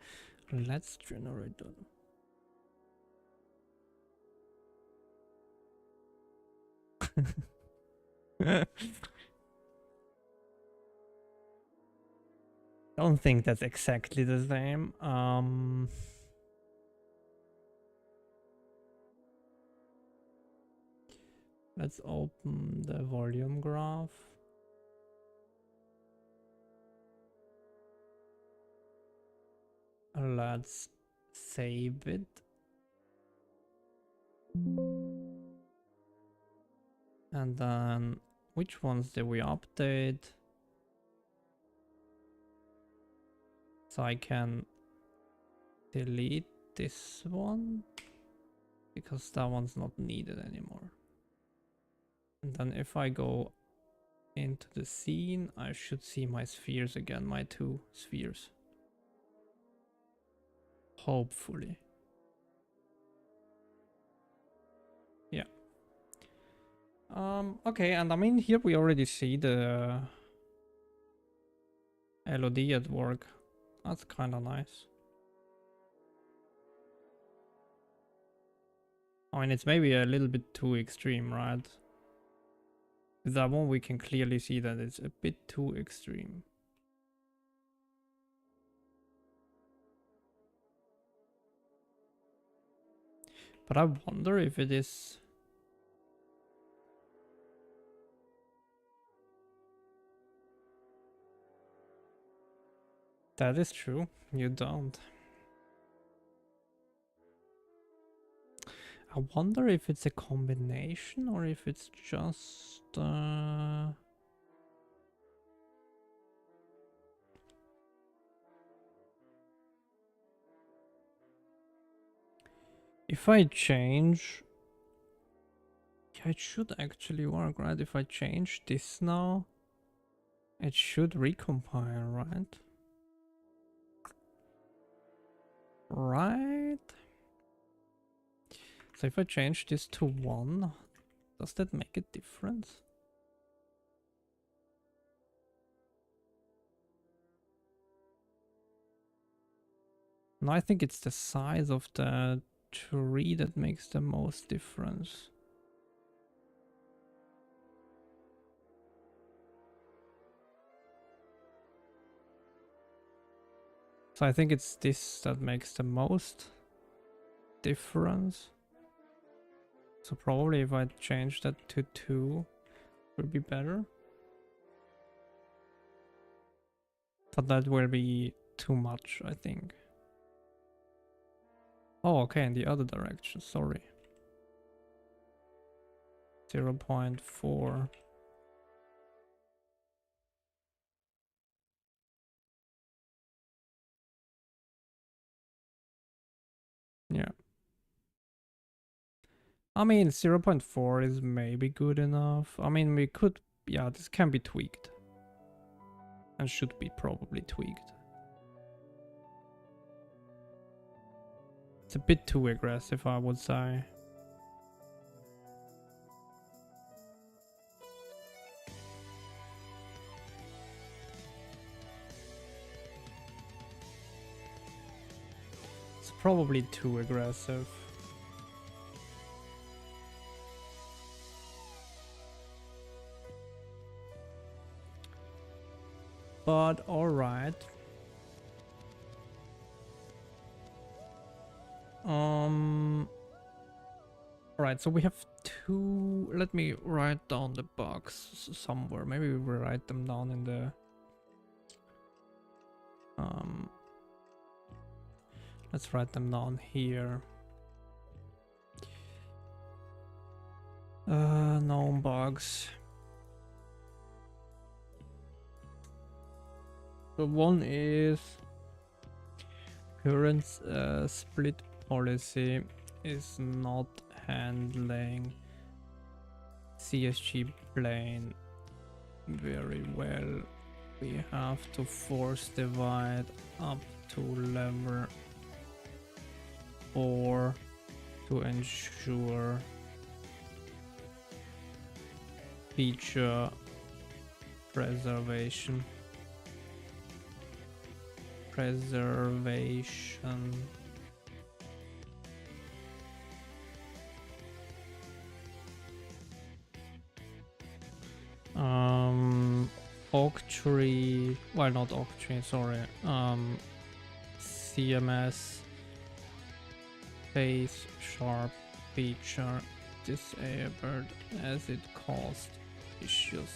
Let's generate that. Don't think that's exactly the same. Let's open the volume graph. Let's save it. And then which ones did we update? So I can delete this one because that one's not needed anymore. And then if I go into the scene, I should see my spheres again, my 2 spheres. Hopefully. Yeah. Okay, and I mean here we already see the LOD at work. That's kind of nice. I mean, it's maybe a little bit too extreme, right? With that one we can clearly see that it's a bit too extreme. But I wonder if it is... That is true, you don't. I wonder if it's a combination or if it's just... If I change... Yeah, it should actually work, right? If I change this now, it should recompile, right? Right? So if I change this to 1, does that make a difference? No, I think it's the size of the tree that makes the most difference. So I think it's this that makes the most. difference. So probably if I change that to 2, it would be better. But that will be too much, I think. Oh, okay, in the other direction, sorry. 0.4. Yeah. I mean, 0.4 is maybe good enough. I mean, we could... Yeah, this can be tweaked. And should be probably tweaked. It's a bit too aggressive, I would say. It's probably too aggressive. But alright. Alright, so we have 2. Let me write down the bugs somewhere. Maybe we will write them down in the let's write them down here. Known bugs. So one is current split policy is not handling CSG plane very well. We have to force divide up to level 4 to ensure feature preservation. Octree, well, not Octree, sorry. CMS face sharp feature disabled as it caused issues.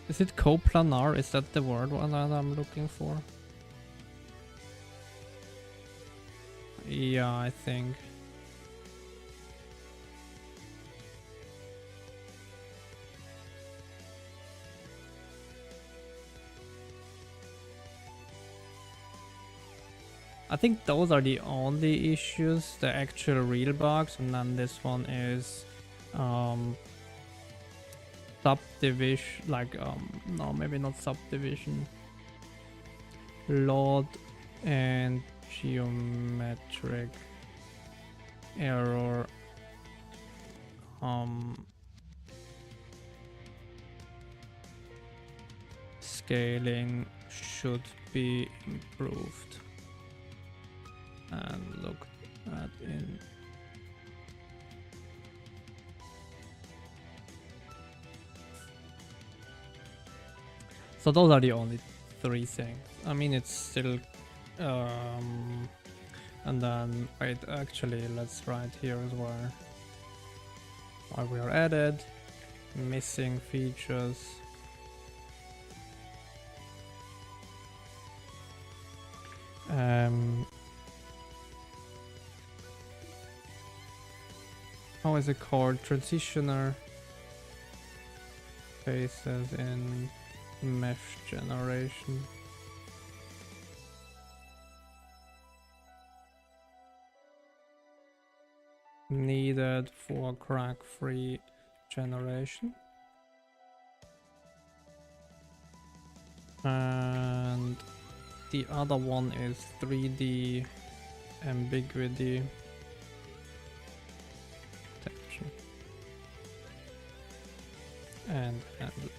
Is it coplanar? Is that the word that I'm looking for? Yeah, I think. I think those are the only issues, the actual real bugs, and then this one is subdivision, like no, maybe not subdivision, load and geometric error. Scaling should be improved and looked at in so those are the only 3 things. I mean, it's still and then wait, actually let's write here as well why we are added missing features. How is it called? Transitioner faces in mesh generation. Needed for crack-free generation. And the other one is 3D ambiguity detection and handling.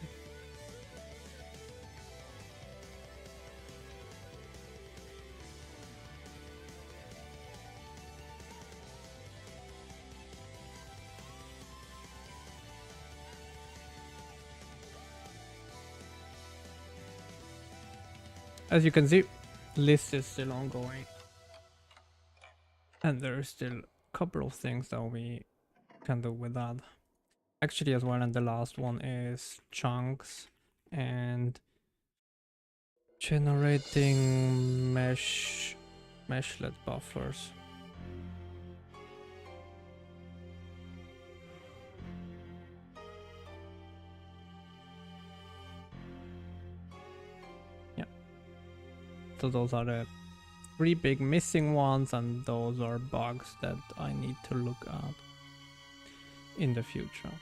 as you can see, list is still ongoing. And there's still a couple of things that we can do with that. Actually as well, and the last one is chunks and generating meshlet buffers. Yeah. So those are the 3 big missing ones, and those are bugs that I need to look at in the future.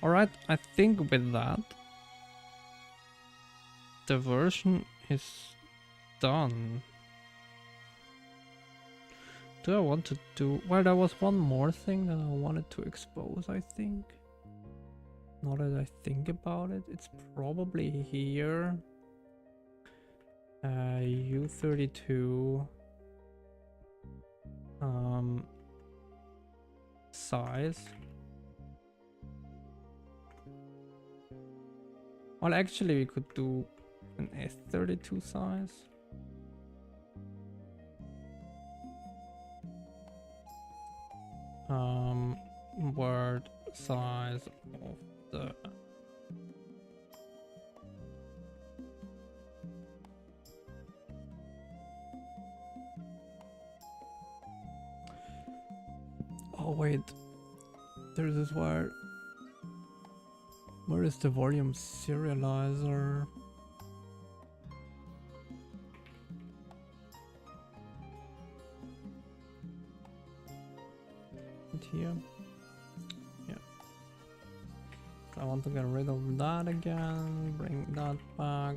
Alright, I think with that the version is done. Do I want to do... Well, there was one more thing that I wanted to expose, I think. Now that I think about it, it's probably here. U32 size. Well, actually we could do an S32 size. Word size of the oh wait, there's this word. Where is the volume serializer? Here. Yeah. I want to get rid of that again, bring that back.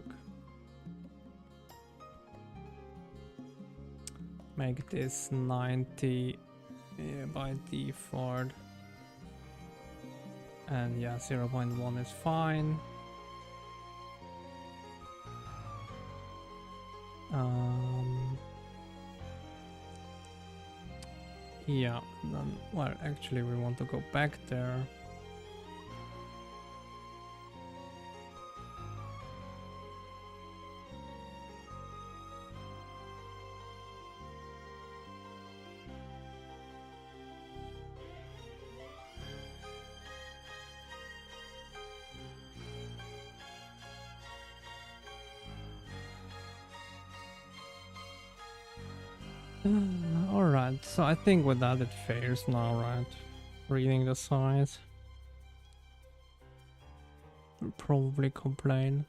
Make this 90 by default. And yeah, 0.1 is fine. Yeah, then, well, actually we want to go back there. Alright, so I think with that it fails now, right? Reading the size. Will probably complain.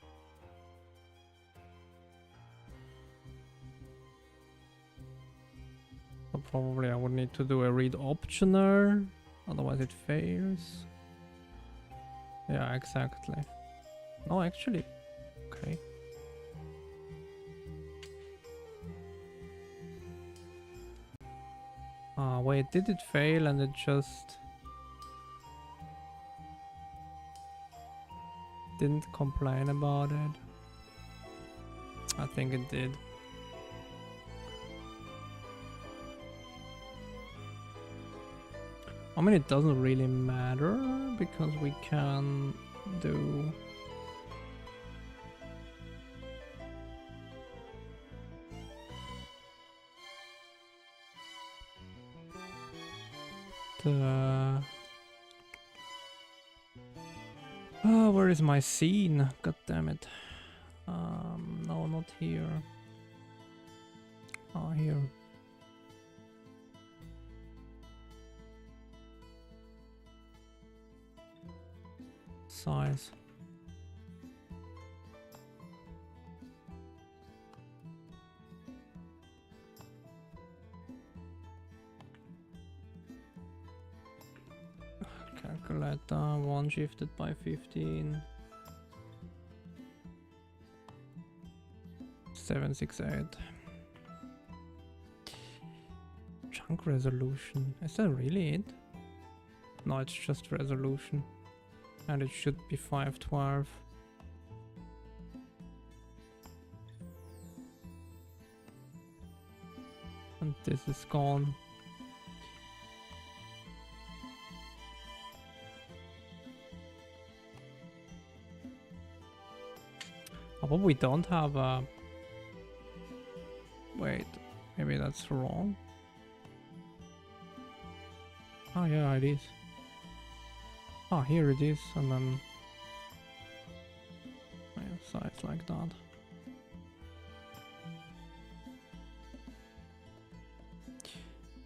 So probably I would need to do a read optioner, otherwise it fails. Yeah, exactly. No, actually, okay. Wait, did it fail and it just didn't complain about it? I think it did. I mean, it doesn't really matter because we can do the... Oh, where is my scene? God damn it. No, not here. Oh, here. Size. Calculator, 1 shifted by 15. 768. Chunk resolution. Is that really it? No, it's just resolution. And it should be 512. And this is gone. Oh, but we don't have a maybe that's wrong. Oh yeah, it is. Oh, here it is, and then size like that.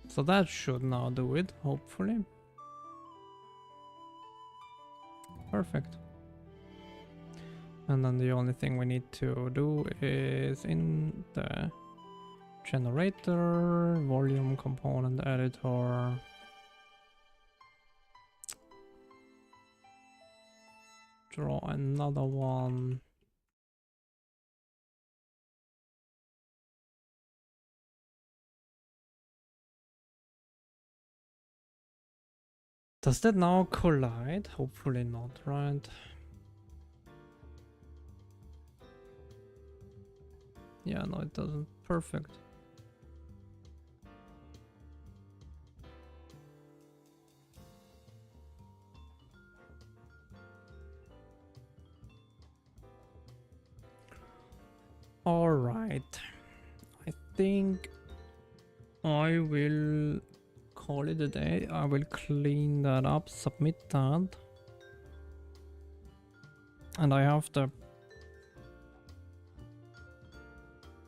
So that should now do it, hopefully. Perfect. And then the only thing we need to do is in the generator, volume component editor. Draw another one. Does that now collide? Hopefully not, right? Yeah, no, it doesn't. Perfect. All right. I think I will call it a day. I will clean that up, submit that. And I have the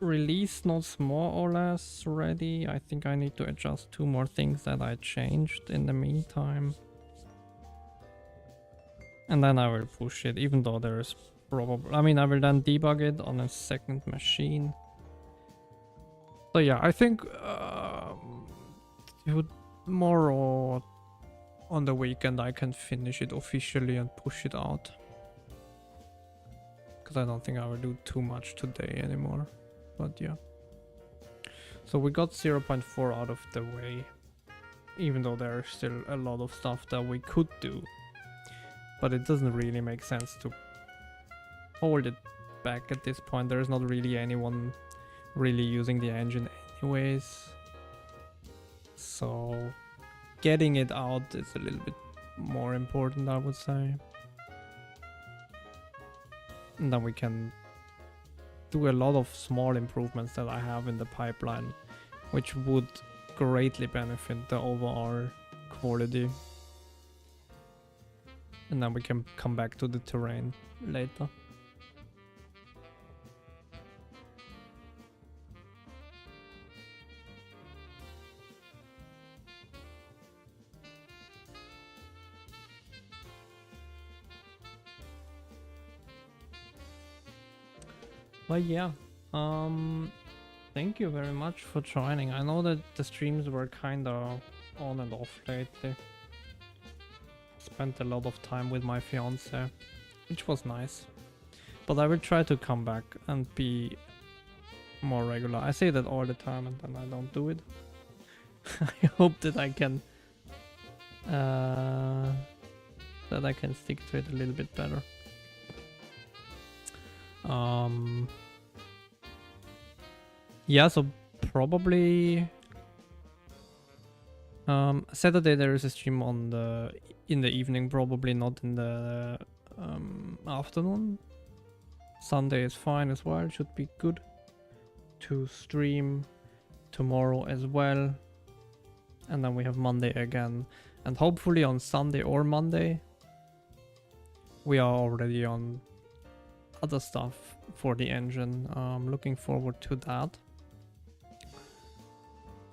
release notes more or less ready. I think I need to adjust 2 more things that I changed in the meantime. And then I will push it, even though there is probably... I mean, I will then debug it on a second machine. So yeah, I think tomorrow on the weekend I can finish it officially and push it out. Because I don't think I will do too much today anymore. But yeah. So we got 0.4 out of the way. Even though there is still a lot of stuff that we could do. But it doesn't really make sense to hold it back at this point. There's not really anyone really using the engine anyways. So getting it out is a little bit more important, I would say. And then we can do a lot of small improvements that I have in the pipeline, which would greatly benefit the overall quality. And then we can come back to the terrain later. But yeah, thank you very much for joining. I know that the streams were kinda on and off lately. Spent a lot of time with my fiance, which was nice. But I will try to come back and be more regular. I say that all the time and then I don't do it. I hope that I can stick to it a little bit better. Yeah, so probably Saturday there is a stream on in the evening, probably not in the afternoon. Sunday is fine as well, should be good to stream tomorrow as well. And then we have Monday again, and hopefully on Sunday or Monday we are already on other stuff for the engine. Looking forward to that.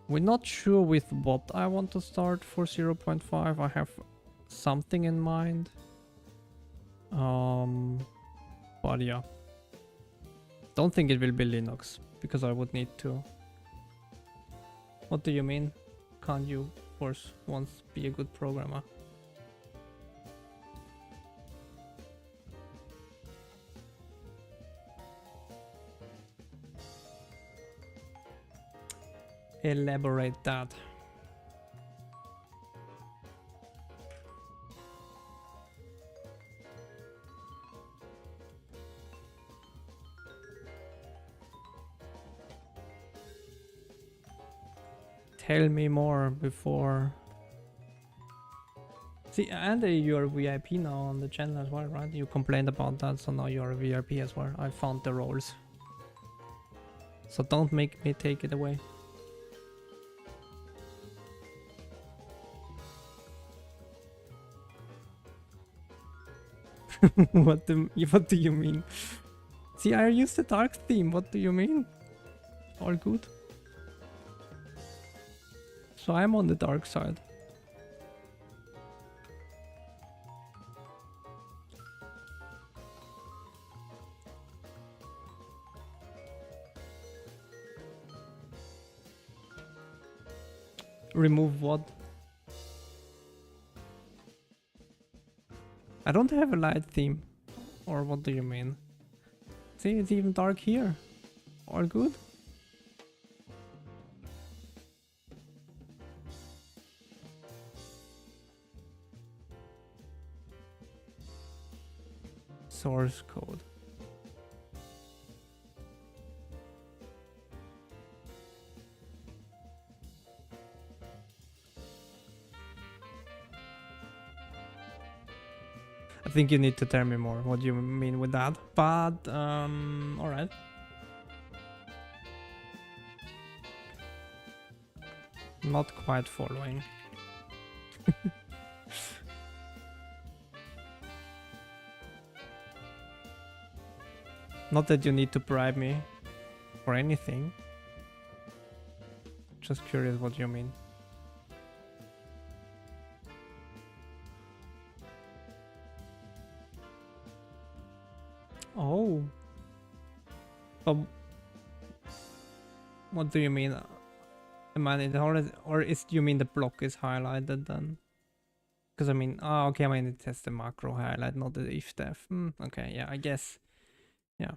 We're not sure with what I want to start for 0.5. I have something in mind. But yeah. Don't think it will be Linux, because I would need to. What do you mean? Can't you, of course, once be a good programmer? Elaborate that. Tell me more before. See, and you're VIP now on the channel as well, right? You complained about that, so now you're a VIP as well. I found the roles. So don't make me take it away. What do you mean? See, I used the dark theme. What do you mean? All good. So I'm on the dark side. Remove what? I don't have a light theme. Or what do you mean? See, it's even dark here. All good? Source code. I think you need to tell me more what you mean with that, but alright. Not quite following. Not that you need to bribe me or anything. Just curious what you mean. Oh. But what do you mean? I mean, it already, or is you mean the block is highlighted then? Because I mean, oh, okay, I mean it has the macro highlight, not the if def. Okay, yeah, I guess. Yeah.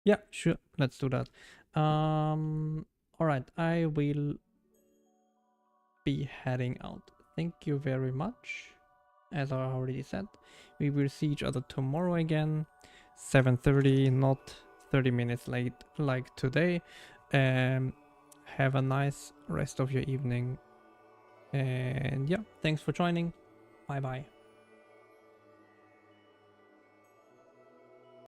Yeah, sure. Let's do that. Alright, I will be heading out. Thank you very much. As I already said, we will see each other tomorrow again. 7:30, not 30 minutes late like today. Have a nice rest of your evening. And yeah, thanks for joining. Bye bye.